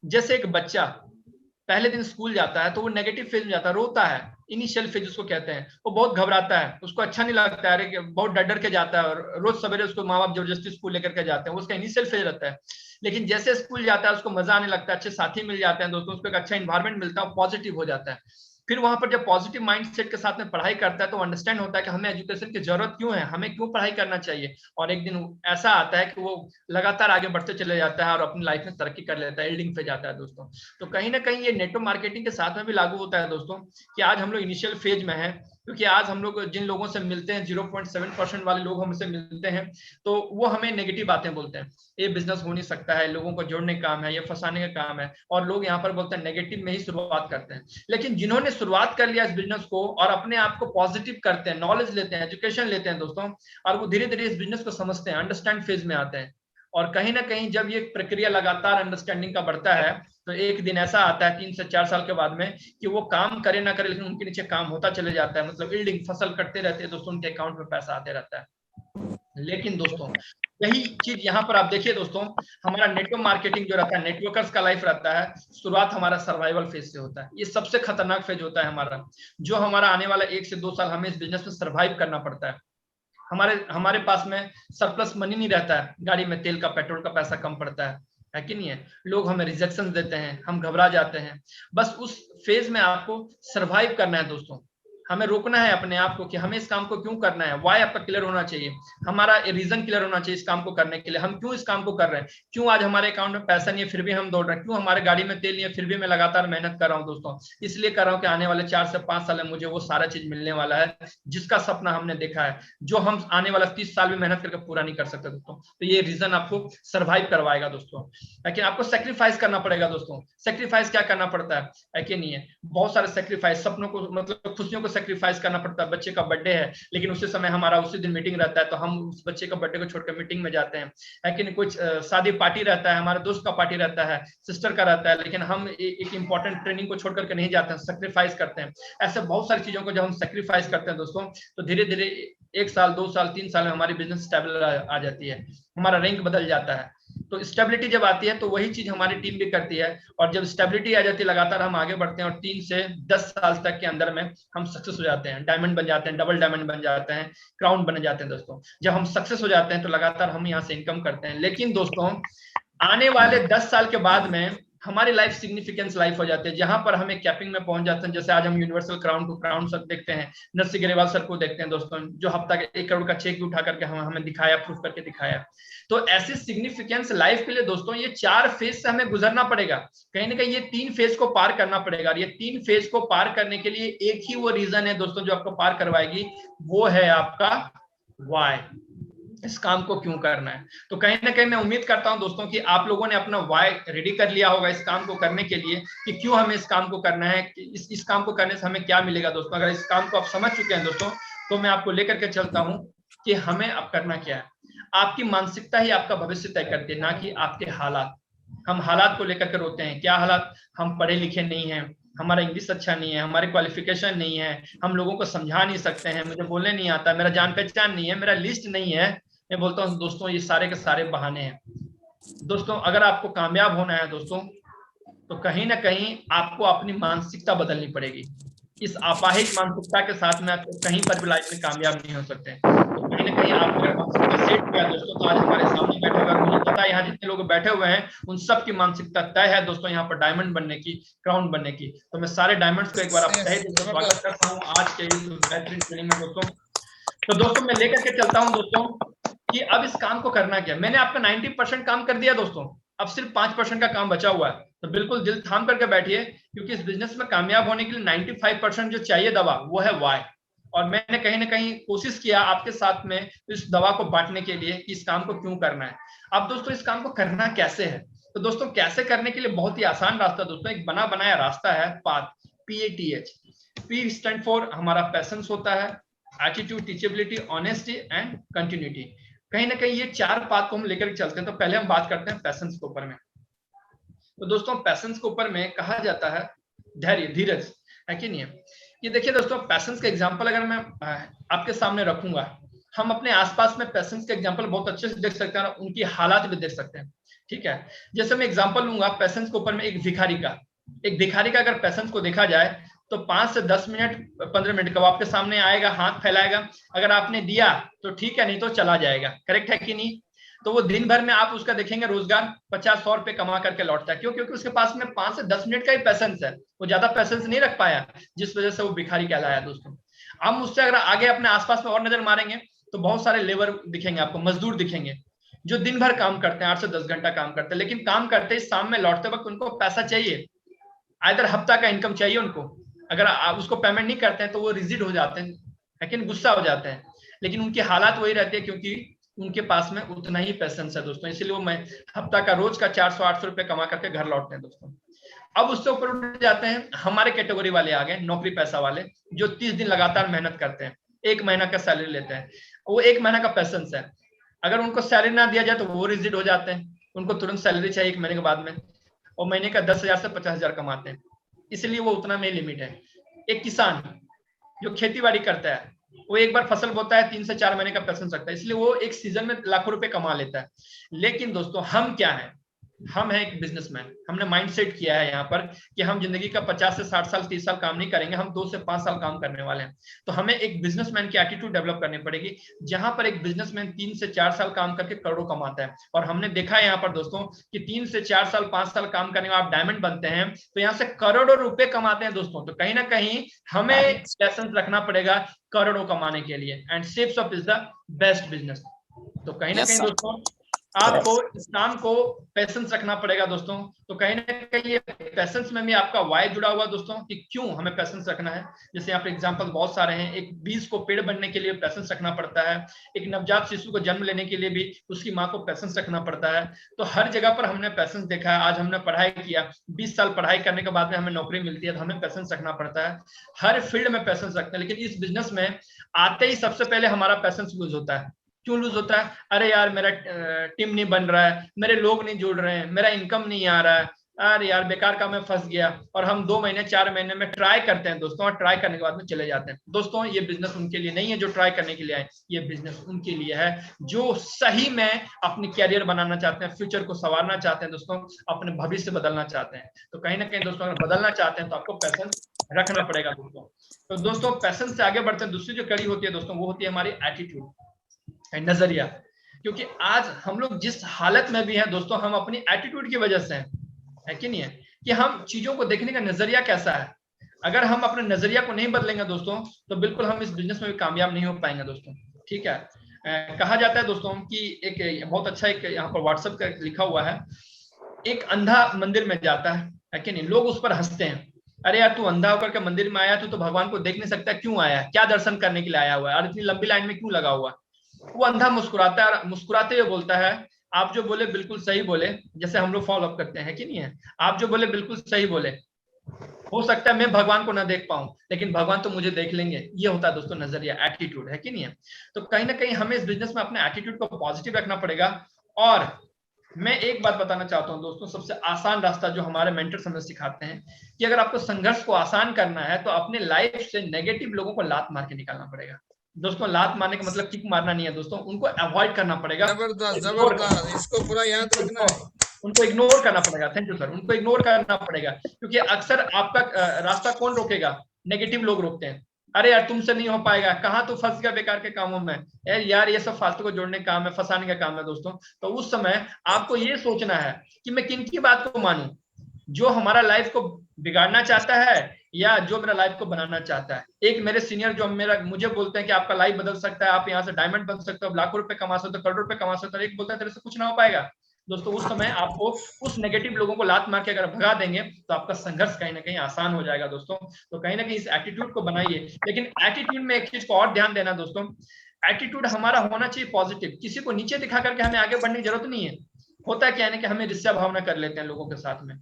जैसे एक बच्चा पहले दिन स्कूल जाता है तो वो नेगेटिव फेज में जाता है, रोता है, इनिशियल फेज उसको कहते हैं। वो बहुत घबराता है, उसको अच्छा नहीं लगता है, अरे बहुत डर डर के जाता है, और रोज सवेरे उसको माँ बाप जबरदस्ती स्कूल लेकर के जाते हैं, उसका इनिशियल फेज रहता है। लेकिन जैसे स्कूल जाता है उसको मजा आने लगता है, अच्छे साथी मिल जाते हैं दोस्तों, उसको एक अच्छा इन्वायरमेंट मिलता है, पॉजिटिव हो जाता है। फिर वहां पर जब पॉजिटिव माइंडसेट के साथ में पढ़ाई करता है तो अंडरस्टैंड होता है कि हमें एजुकेशन की जरूरत क्यों है, हमें क्यों पढ़ाई करना चाहिए। और एक दिन ऐसा आता है कि वो लगातार आगे बढ़ते चले जाता है और अपनी लाइफ में तरक्की कर लेता है, एल्डिंग पे जाता है दोस्तों। तो कहीं ना कहीं ये नेटवर्क मार्केटिंग के साथ में भी लागू होता है दोस्तों, कि आज हम लोग इनिशियल फेज में हैं, क्योंकि आज हम लोग जिन लोगों से मिलते हैं 0.7% वाले लोग हमसे मिलते हैं, तो वो हमें नेगेटिव बातें बोलते हैं, ये बिजनेस हो नहीं सकता है, लोगों को जोड़ने का काम है, ये फंसाने का काम है, और लोग यहाँ पर बोलते हैं नेगेटिव में ही शुरुआत करते हैं। लेकिन जिन्होंने शुरुआत कर लिया इस बिजनेस को और अपने आप को पॉजिटिव करते हैं, नॉलेज लेते हैं, एजुकेशन लेते हैं दोस्तों, और वो धीरे धीरे इस बिजनेस को समझते हैं, अंडरस्टैंड फेज में आते हैं। और कहीं ना कहीं जब ये प्रक्रिया लगातार अंडरस्टैंडिंग का बढ़ता है, तो एक दिन ऐसा आता है 3 से 4 साल के बाद में कि वो काम करे ना करे लेकिन उनके नीचे काम होता चले जाता है, मतलब बिल्डिंग फसल कटते रहते हैं दोस्तों, उनके अकाउंट में पैसा आते रहता है। लेकिन दोस्तों यही चीज यहाँ पर आप देखिए दोस्तों, हमारा नेटवर्क मार्केटिंग जो रहता है, नेटवर्कर्स का लाइफ रहता है, शुरुआत हमारा सर्वाइवल फेज से होता है। ये सबसे खतरनाक फेज होता है हमारा, जो हमारा आने वाला 1 से 2 साल हमें इस बिजनेस में सर्वाइव करना पड़ता है। हमारे पास में सरप्लस मनी नहीं रहता है, गाड़ी में तेल का पेट्रोल का पैसा कम पड़ता है कि नहीं है, लोग हमें रिजेक्शन देते हैं, हम घबरा जाते हैं। बस उस फेज में आपको सरवाइव करना है दोस्तों, हमें रोकना है अपने आप को कि हमें इस काम को क्यों करना है, वाई आपका क्लियर होना चाहिए, हमारा रीजन क्लियर होना चाहिए इस काम को करने के लिए, हम क्यों इस काम को कर रहे हैं, क्यों आज हमारे अकाउंट में पैसा नहीं है फिर भी हम दौड़ रहे हैं, क्यों हमारे गाड़ी में तेल नहीं है फिर भी मैं लगातार मेहनत कर रहा हूँ दोस्तों। इसलिए कर रहा हूँ कि आने वाले 4 से 5 साल में मुझे वो सारा चीज मिलने वाला है जिसका सपना हमने देखा है, जो हम आने वाला 30 साल में मेहनत करके पूरा नहीं कर सकते दोस्तों। तो ये रीजन आपको सर्वाइव करवाएगा दोस्तों, लेकिन आपको सेक्रीफाइस करना पड़ेगा दोस्तों। सेक्रीफाइस क्या करना पड़ता है कि नहीं है, बहुत सारे सेक्रीफाइस, सपनों को मतलब खुशियों को सेक्रीफाइस करना पड़ता है। बच्चे का बर्थडे है लेकिन उसी समय हमारा उसी दिन मीटिंग रहता है, तो हम उस बच्चे का बर्थडे को छोड़कर मीटिंग में जाते हैं, है कि नहीं। कुछ शादी पार्टी रहता है, हमारे दोस्त का पार्टी रहता है, सिस्टर का रहता है, लेकिन हम एक इंपॉर्टेंट ट्रेनिंग को छोड़ करके नहीं जाते हैं, सेक्रीफाइस करते हैं। ऐसे बहुत सारी चीजों को जब हम सेक्रीफाइस करते हैं दोस्तों, तो धीरे धीरे 1 साल 2 साल 3 साल में हमारी बिजनेस स्टेबल आ जाती है, हमारा रैंक बदल जाता है। तो स्टेबिलिटी जब आती है तो वही चीज हमारी टीम भी करती है, और जब स्टेबिलिटी आ जाती है लगातार हम आगे बढ़ते हैं, और 3 से 10 साल तक के अंदर में हम सक्सेस हो जाते हैं, डायमंड बन जाते हैं, डबल डायमंड बन जाते हैं, क्राउन बन जाते हैं दोस्तों। जब हम सक्सेस हो जाते हैं तो लगातार हम यहाँ से इनकम करते हैं। लेकिन दोस्तों आने वाले 10 साल के बाद में हमारी लाइफ सिग्निफिकेंस लाइफ हो जाती है, जहां पर हमें कैपिंग में पहुंच जाते हैं। जैसे आज हम universal crown to crown sir देखते हैं, नरसी ग्रेवाल सर को देखते हैं दोस्तों, जो हफ्ता के 1 करोड़ का चेक भी उठा करके हमें दिखाया, प्रूफ करके दिखाया। तो ऐसी सिग्निफिकेंस लाइफ के लिए दोस्तों ये 4 फेज से हमें गुजरना पड़ेगा, कहीं ना कहीं ये 3 फेज को पार करना पड़ेगा। और ये 3 फेज को पार करने के लिए एक ही वो रीजन है दोस्तों जो आपको पार करवाएगी, वो है आपका वाई, इस काम को क्यों करना है। तो कहीं ना कहीं मैं उम्मीद करता हूं दोस्तों कि आप लोगों ने अपना वाई रेडी कर लिया होगा इस काम को करने के लिए, कि क्यों हमें इस काम को करना है, कि इस काम को करने से हमें क्या मिलेगा दोस्तों। अगर इस काम को आप समझ चुके हैं दोस्तों, तो मैं आपको लेकर के चलता हूं कि हमें अब करना क्या है। आपकी मानसिकता ही आपका भविष्य तय करती है, ना कि आपके हालात। हम हालात को लेकर के रोते हैं, क्या हालात, हम पढ़े लिखे नहीं हैं, हमारा इंग्लिश अच्छा नहीं है, हमारी क्वालिफिकेशन नहीं है, हम लोगों को समझा नहीं सकते हैं, मुझे बोलने नहीं आता, मेरा जान पहचान नहीं है, मेरा लिस्ट नहीं है। मैं बोलता हूं दोस्तों ये सारे के सारे बहाने हैं दोस्तों। अगर आपको कामयाब होना है दोस्तों, तो कहीं ना कहीं आपको अपनी मानसिकता बदलनी पड़ेगी। इस आपाहिक मानसिकता के साथ में आप कहीं पर भी लाइफ में कामयाब नहीं हो सकते। तो कहीं ना कहीं आप अगर मानसिकता सेट किया दोस्तों, तो आज हमारे सामने बैठे हुए, मुझे पता है यहाँ जितने लोग बैठे हुए हैं उन सब की मानसिकता तय है दोस्तों, यहाँ पर डायमंड बनने की, क्राउन बनने की। तो मैं सारे डायमंड्स को एक बार आप तहे दिल से स्वागत करता हूँ आज के इस बेहतरीन ट्रेनिंग में दोस्तों। तो दोस्तों मैं लेकर के चलता हूँ दोस्तों कि अब इस काम को करना क्या। मैंने आपका 90% काम कर दिया दोस्तों, अब सिर्फ 5% का काम बचा हुआ है। तो बिल्कुल दिल थाम करके बैठिए, क्योंकि इस बिजनेस में कामयाब होने के लिए 95% जो चाहिए दवा, वो है वाई। और मैंने कहीं ना कहीं कोशिश किया आपके साथ में इस दवा को बांटने के लिए कि इस काम को क्यों करना है। अब दोस्तों इस काम को करना कैसे है, तो दोस्तों कैसे करने के लिए बहुत ही आसान रास्ता दोस्तों, एक बना बनाया रास्ता है, path, PATH। P stand for हमारा पैशंस होता है, attitude, teachability, honesty and continuity. कहीं ना कहीं ये 4 पाथ को हम लेकर चलते हैं। तो पहले हम बात करते हैं पैशंस के ऊपर में। तो दोस्तों पैशंस के ऊपर में कहा जाता है धैर्य, धीरज, है कि नहीं है। ये देखिए दोस्तों, पैशंस का एग्जांपल अगर मैं आपके सामने रखूंगा, हम अपने आसपास में पैशंस के एग्जांपल बहुत अच्छे से देख सकते हैं, उनकी हालात भी देख सकते हैं, ठीक है। जैसे मैं एग्जांपल लूंगा पैशंस के ऊपर में एक भिखारी का, एक भिखारी का अगर पैसेंस को देखा जाए तो 5 से 10 मिनट 15 मिनट का वो आपके सामने आएगा, हाथ फैलाएगा, अगर आपने दिया तो ठीक है, नहीं तो चला जाएगा। करेक्ट है कि नहीं? तो वो दिन भर में आप उसका देखेंगे रोजगार 50-100 रुपए कमा करके लौटता है। क्यों? क्योंकि उसके पास में 5 से 10 मिनट का ही पैसेंस है, वो ज्यादा पैसेंस नहीं रख पाया, जिस वजह से वो भिखारी कहलाया दोस्तों। हम उससे अगर आगे अपने आसपास में और नजर मारेंगे तो बहुत सारे लेबर दिखेंगे आपको, मजदूर दिखेंगे, जो दिन भर काम करते हैं, 8 से 10 घंटा काम करते हैं, लेकिन काम करते ही शाम में लौटते वक्त उनको पैसा चाहिए, आइदर हफ्ता का इनकम चाहिए उनको। अगर आप उसको पेमेंट नहीं करते हैं तो वो रिजिड हो जाते हैं, लेकिन गुस्सा हो जाते हैं, लेकिन उनकी हालात वही रहती है क्योंकि उनके पास में उतना ही पैसेंस है दोस्तों, इसलिए वो मैं हफ्ता का रोज का 400-800 रुपए कमा करके घर लौटते हैं दोस्तों। अब उससे ऊपर उठ जाते हैं हमारे कैटेगरी वाले आ गए, नौकरी पैसा वाले, जो 30 दिन लगातार मेहनत करते हैं, 1 महीना का सैलरी लेते हैं, वो 1 महीना का पैसेंस है। अगर उनको सैलरी ना दिया जाए तो वो रिजिड हो जाते हैं, उनको तुरंत सैलरी चाहिए 1 महीने के बाद में, और महीने का 10,000 से 50,000 कमाते हैं, इसलिए वो उतना में लिमिट है। एक किसान जो खेती बाड़ी करता है, वो एक बार फसल बोता है, 3 से 4 महीने का पैसेंस रखता है, इसलिए वो एक सीजन में लाखों रुपए कमा लेता है। लेकिन दोस्तों हम क्या है? हम है एक बिजनेसमैन। हमने माइंडसेट किया है यहाँ पर कि हम जिंदगी का 50 से 60 साल 30 साल काम नहीं करेंगे, हम 2 से 5 साल काम करने वाले हैं। तो हमें एक बिजनेसमैन की एटीट्यूड डेवलप करनी पड़ेगी, जहां पर एक बिजनेसमैन 3 से 4 साल काम करके करोड़ों कमाता है। और हमने देखा है यहाँ पर दोस्तों कि 3 से 4 साल 5 साल काम करने में आप डायमंड बनते हैं तो यहाँ से करोड़ों रुपए कमाते हैं दोस्तों। तो कहीं ना कहीं हमें लेसन रखना पड़ेगा करोड़ों कमाने के लिए, and shapes up is the best business. तो कहीं ना कहीं दोस्तों आपको इस नाम को पैसेंस रखना पड़ेगा दोस्तों। तो कहीं ना कहीं ये पैसेंस में भी आपका वाई जुड़ा हुआ दोस्तों कि क्यों हमें पैसेंस रखना है। जैसे यहाँ पे एग्जांपल बहुत सारे हैं, एक बीज को पेड़ बनने के लिए पैसेंस रखना पड़ता है, एक नवजात शिशु को जन्म लेने के लिए भी उसकी माँ को पैसेंस रखना पड़ता है। तो हर जगह पर हमने पैसेंस देखा है। आज हमने पढ़ाई किया, 20 साल पढ़ाई करने के बाद में हमें नौकरी मिलती है तो हमें पैसेंस रखना पड़ता है। हर फील्ड में पैसेंस रखते हैं, लेकिन इस बिजनेस में आते ही सबसे पहले हमारा पैसेंस लूज होता है। क्यों लूज होता है? अरे यार मेरा टीम नहीं बन रहा है, मेरे लोग नहीं जुड़ रहे हैं, मेरा इनकम नहीं आ रहा है, अरे यार बेकार का मैं फंस गया। और हम 2 महीने 4 महीने में ट्राई करते हैं दोस्तों, और ट्राई करने के बाद में चले जाते हैं। दोस्तों ये बिजनेस उनके लिए नहीं है जो ट्राई करने के लिए आए, ये बिजनेस उनके लिए है जो सही में अपनी कैरियर बनाना चाहते हैं, फ्यूचर को संवारना चाहते हैं दोस्तों, अपने भविष्य बदलना चाहते हैं। तो कहीं ना कहीं दोस्तों अगर बदलना चाहते हैं तो आपको पैसेंस रखना पड़ेगा दोस्तों। तो दोस्तों पैसेंस से आगे बढ़ते हैं, दूसरी जो कड़ी होती है दोस्तों वो होती है हमारी एटीट्यूड, नजरिया। क्योंकि आज हम लोग जिस हालत में भी हैं दोस्तों, हम अपनी एटीट्यूड की वजह से है कि नहीं है, कि हम चीजों को देखने का नजरिया कैसा है। अगर हम अपने नजरिया को नहीं बदलेंगे दोस्तों तो बिल्कुल हम इस बिजनेस में भी कामयाब नहीं हो पाएंगे दोस्तों। ठीक है, कहा जाता है दोस्तों कि एक बहुत अच्छा एक यहाँ पर व्हाट्सएप का लिखा हुआ है, एक अंधा मंदिर में जाता है कि नहीं, लोग उस पर हंसते हैं, अरे यार तू अंधा होकर के मंदिर में आया, तू तो भगवान को देख नहीं सकता, क्यों आया, क्या दर्शन करने के लिए आया हुआ है और इतनी लंबी लाइन में क्यों लगा हुआ है। वो अंधा मुस्कुराता है, मुस्कुराते हुए बोलता है आप जो बोले बिल्कुल सही बोले। जैसे हम लोग फॉलो अप करते हैं कि नहीं है, आप जो बोले बिल्कुल सही बोले, हो सकता है मैं भगवान को ना देख पाऊं लेकिन भगवान तो मुझे देख लेंगे। ये होता है दोस्तों नजरिया, एटीट्यूड, है कि नहीं है। तो कहीं ना कहीं हमें इस बिजनेस में अपने एटीट्यूड को पॉजिटिव रखना पड़ेगा। और मैं एक बात बताना चाहता हूं दोस्तों, सबसे आसान रास्ता जो हमारे मेंटर्स हमें सिखाते हैं कि अगर आपको संघर्ष को आसान करना है तो अपने लाइफ से नेगेटिव लोगों को लात मार के निकालना पड़ेगा दोस्तों। लात मारने का मतलब किक मारना नहीं है दोस्तों, उनको अवॉइड करना पड़ेगा, जबरदस्त जबरदस्त, इसको पूरा याद रखना है, उनको इग्नोर करना पड़ेगा। थैंक यू सर, उनको इग्नोर करना पड़ेगा, क्योंकि अक्सर आपका रास्ता कौन रोकेगा? नेगेटिव लोग रोकते हैं। अरे यार तुमसे नहीं हो पाएगा, कहाँ तू फंस गया बेकार के कामों में, यार ये सब फालतू को जोड़ने का काम है, फंसाने का काम है दोस्तों। तो उस समय आपको ये सोचना है कि मैं किन की बात को मानूं, जो हमारा लाइफ को बिगाड़ना चाहता है या जो मेरा लाइफ को बनाना चाहता है। एक मेरे सीनियर जो मुझे बोलते हैं कि आपका लाइफ बदल सकता है, आप यहाँ से डायमंड बन सकते हो, लाखों रुपए कमा सकते हो, करोड़ों रुपए कमा सकते हो, एक बोलता है तेरे से कुछ ना हो पाएगा। दोस्तों उस समय आपको उस नेगेटिव लोगों को लात मार के अगर भगा देंगे तो आपका संघर्ष कहीं ना कहीं आसान हो जाएगा दोस्तों। तो कहीं ना कहीं इस एटीट्यूड को बनाइए। लेकिन एटीट्यूड में एक चीज को और ध्यान देना दोस्तों, एटीट्यूड हमारा होना चाहिए पॉजिटिव। किसी को नीचे दिखा करके हमें आगे बढ़ने की जरूरत नहीं है। होता है क्या है कि हमें ईर्ष्या भावना कर लेते हैं लोगों के साथ में,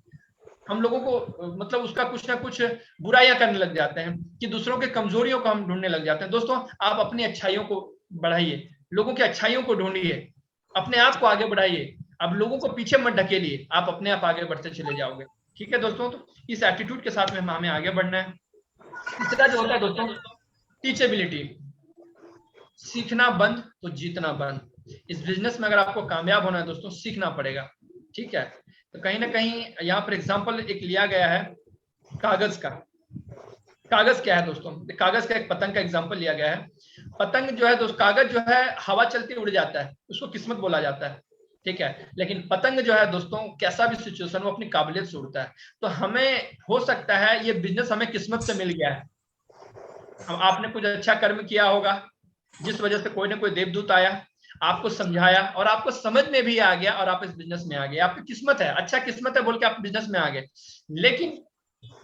हम लोगों को मतलब उसका कुछ ना कुछ बुराइयां करने लग जाते हैं, कि दूसरों के कमजोरियों को हम ढूंढने लग जाते हैं। दोस्तों आप अपनी अच्छाइयों को बढ़ाइए, लोगों की अच्छाइयों को ढूंढिए, अपने आप को आगे बढ़ाइए। अब लोगों को पीछे मत ढकेलिए, आप अपने आप आगे बढ़ते चले जाओगे। ठीक है दोस्तों, तो इस एटीट्यूड के साथ में हमें आगे बढ़ना है। तीसरा जो होता है दोस्तों टीचेबिलिटी, सीखना बंद तो जीतना बंद। इस बिजनेस में अगर आपको कामयाब होना है दोस्तों सीखना पड़ेगा। ठीक है, तो कहीं ना कहीं यहाँ पर एग्जाम्पल एक लिया गया है कागज का। कागज क्या है दोस्तों? कागज का एक पतंग का एग्जाम्पल लिया गया है। पतंग जो है दोस्त, कागज जो है हवा चलती उड़ जाता है, उसको किस्मत बोला जाता है, ठीक है। लेकिन पतंग जो है दोस्तों, कैसा भी सिचुएशन वो अपनी काबिलियत से उड़ता है। तो हमें हो सकता है ये बिजनेस हमें किस्मत से मिल गया है, आपने कुछ अच्छा कर्म किया होगा जिस वजह से कोई ना कोई देवदूत आया, आपको समझाया और आपको समझ में भी आ गया और आप इस बिजनेस में आ गए। आपकी किस्मत है, अच्छा किस्मत है बोल के आप बिजनेस में आ गए। लेकिन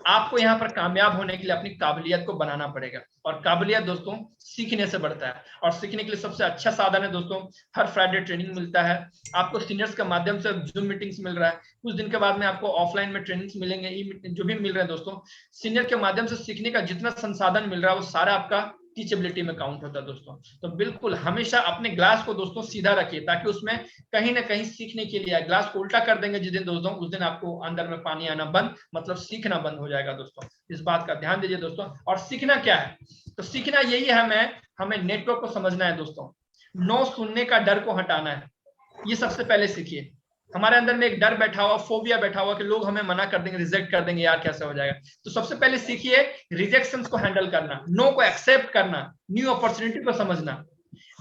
आपको यहाँ पर कामयाब होने के लिए अपनी काबिलियत को बनाना पड़ेगा, और काबिलियत दोस्तों सीखने से बढ़ता है। और सीखने के लिए सबसे अच्छा साधन है दोस्तों, हर फ्राइडे ट्रेनिंग मिलता है आपको सीनियर्स के माध्यम से, जूम मीटिंग्स मिल रहा है, कुछ दिन के बाद में आपको ऑफलाइन में ट्रेनिंग्स मिलेंगे, जो भी मिल रहे हैं दोस्तों। सीनियर के माध्यम से सीखने का जितना संसाधन मिल रहा है वो सारा आपका टीचेबिलिटी में काउंट होता है दोस्तों। तो बिल्कुल हमेशा अपने ग्लास को दोस्तों सीधा रखिए, ताकि उसमें कहीं ना कहीं सीखने के लिए आए। ग्लास को उल्टा कर देंगे जिस दिन दोस्तों, उस दिन आपको अंदर में पानी आना बंद, मतलब सीखना बंद हो जाएगा दोस्तों। इस बात का ध्यान दीजिए दोस्तों। और सीखना क्या है? तो सीखना यही है, हमें नेटवर्क को समझना है दोस्तों, नो सुनने का डर को हटाना है। ये सबसे पहले सीखिए। हमारे अंदर में एक डर बैठा हुआ, फोबिया बैठा हुआ कि लोग हमें मना कर देंगे, रिजेक्ट कर देंगे, यार कैसे हो जाएगा। तो सबसे पहले सीखिए रिजेक्शंस को हैंडल करना, नो को एक्सेप्ट करना, न्यू अपॉर्चुनिटी को समझना।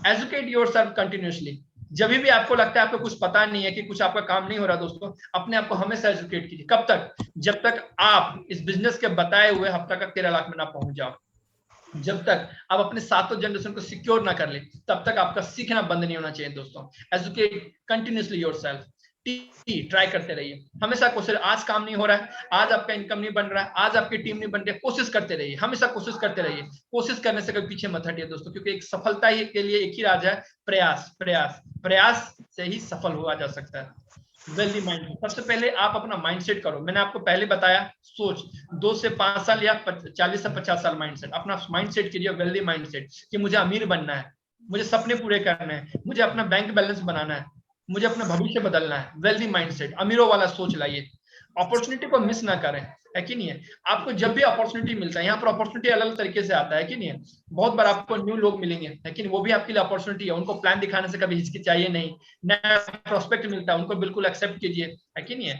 Educate yourself continuously. जब भी आपको लगता है आपको कुछ पता नहीं है, कि कुछ आपका काम नहीं हो रहा दोस्तों, अपने आप को हमेशा एजुकेट कीजिए। कब तक? जब तक आप इस बिजनेस के बताए हुए हफ्ता का 13 लाख में ना पहुंच जाओ। जब तक आप अपने सातों जनरेशन को सिक्योर ना कर ले, तब तक आपका सीखना बंद नहीं होना चाहिए दोस्तों। एजुकेट कंटिन्यूअसली योरसेल्फ, ट्राई करते रहिए हमेशा। कोशिश, आज काम नहीं हो रहा है, आज आपका इनकम नहीं बन रहा है, आज आपकी टीम नहीं बन रही है, कोशिश करते रहिए, हमेशा कोशिश करते रहिए। कोशिश करने से कभी पीछे मत हटिए दोस्तों, क्योंकि एक सफलता ही के लिए एक ही राज है, प्रयास। प्रयास प्रयास से ही सफल हुआ जा सकता है। वेल्दी माइंड, सबसे पहले आप अपना माइंडसेट करो। मैंने आपको पहले बताया, सोच 2 से 5 साल या 40 से 50 साल माइंडसेट, अपना माइंडसेट कीजिए वेल्दी माइंडसेट, कि मुझे अमीर बनना है, मुझे सपने पूरे करने हैं, मुझे अपना बैंक बैलेंस बनाना है, मुझे अपना भविष्य बदलना है। वेल्दी माइंडसेट, अमीरों वाला सोच लाइए। अपॉर्चुनिटी को मिस ना करें, है कि नहीं है। आपको जब भी अपॉर्चुनिटी मिलता है, यहाँ पर अपॉर्चुनिटी अलग अलग तरीके से आता है कि नहीं है। बहुत बार आपको न्यू लोग मिलेंगे, लेकिन वो भी आपके लिए अपॉर्चुनिटी है, उनको प्लान दिखाने से कभी हिचकिचाइए नहीं। नया प्रोस्पेक्ट मिलता है, उनको बिल्कुल एक्सेप्ट कीजिए, है कि नहीं है।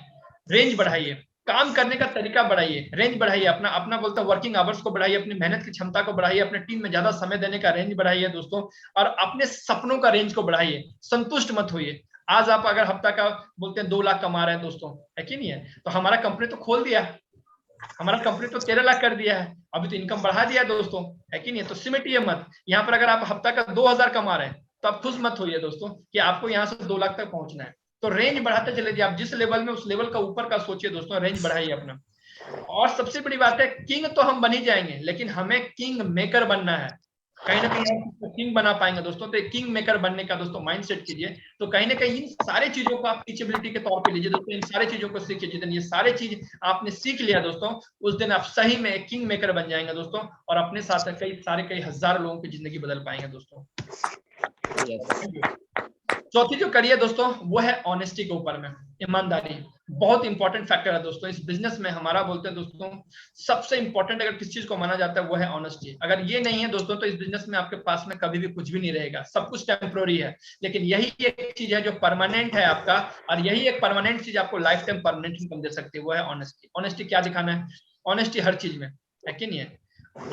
रेंज बढ़ाइए, काम करने का तरीका बढ़ाइए, रेंज बढ़ाइए, अपना बोलता वर्किंग आवर्स को बढ़ाइए, अपनी मेहनत की क्षमता को बढ़ाइए, अपने टीम में ज्यादा समय देने का रेंज बढ़ाइए दोस्तों, और अपने सपनों का रेंज को बढ़ाइए। संतुष्ट मत होइए। आज आप अगर हफ्ता का बोलते हैं 2 लाख कमा रहे हैं दोस्तों, है कि नहीं है, तो हमारा कंपनी तो खोल दिया, हमारा कंपनी तो 13 लाख कर दिया है, अभी तो इनकम बढ़ा दिया दोस्तों, है कि नहीं। तो सिमटिए मत। यहाँ पर अगर आप हफ्ता का 2000 कमा रहे हैं, तो आप खुश मत होइए दोस्तों कि आपको यहाँ से 2 लाख तक पहुंचना है। तो रेंज बढ़ाते चले जाइए, आप जिस लेवल में, उस लेवल का ऊपर का सोचिए दोस्तों, रेंज बढ़ाइए अपना। और सबसे बड़ी बात है, किंग तो हम बन ही जाएंगे, लेकिन हमें किंग मेकर बनना है। कहीं ना कहीं हम किंग बना पाएंगे दोस्तों, तो किंग मेकर बनने का दोस्तों माइंडसेट कीजिए। तो कहीं ना कहीं इन सारी चीजों को आप टीचेबिलिटी के तौर पे लीजिए दोस्तों, इन सारी चीजों को सीखिए। जिस दिन ये सारे चीज आपने सीख लिया दोस्तों, उस दिन आप सही में एक किंग मेकर बन जाएंगे दोस्तों, और अपने साथ कई हजार लोगों की जिंदगी बदल पाएंगे दोस्तों। चौथी जो कड़ी है दोस्तों, वो है ऑनेस्टी के ऊपर में, ईमानदारी। बहुत इंपॉर्टेंट फैक्टर है दोस्तों इस बिजनेस में। हमारा बोलते हैं दोस्तों, सबसे इंपॉर्टेंट अगर किस चीज को माना जाता है वो है ऑनेस्टी। अगर ये नहीं है दोस्तों, तो इस बिजनेस में आपके पास में कभी भी कुछ भी नहीं रहेगा, सब कुछ टेम्पोररी है। लेकिन यही एक चीज है जो परमानेंट है आपका, और यही एक परमानेंट चीज आपको लाइफ टाइम परमानेंट इनकम दे सकती है, वो है ऑनेस्टी। ऑनेस्टी क्या दिखाना है? ऑनेस्टी हर चीज में, है कि नहीं है।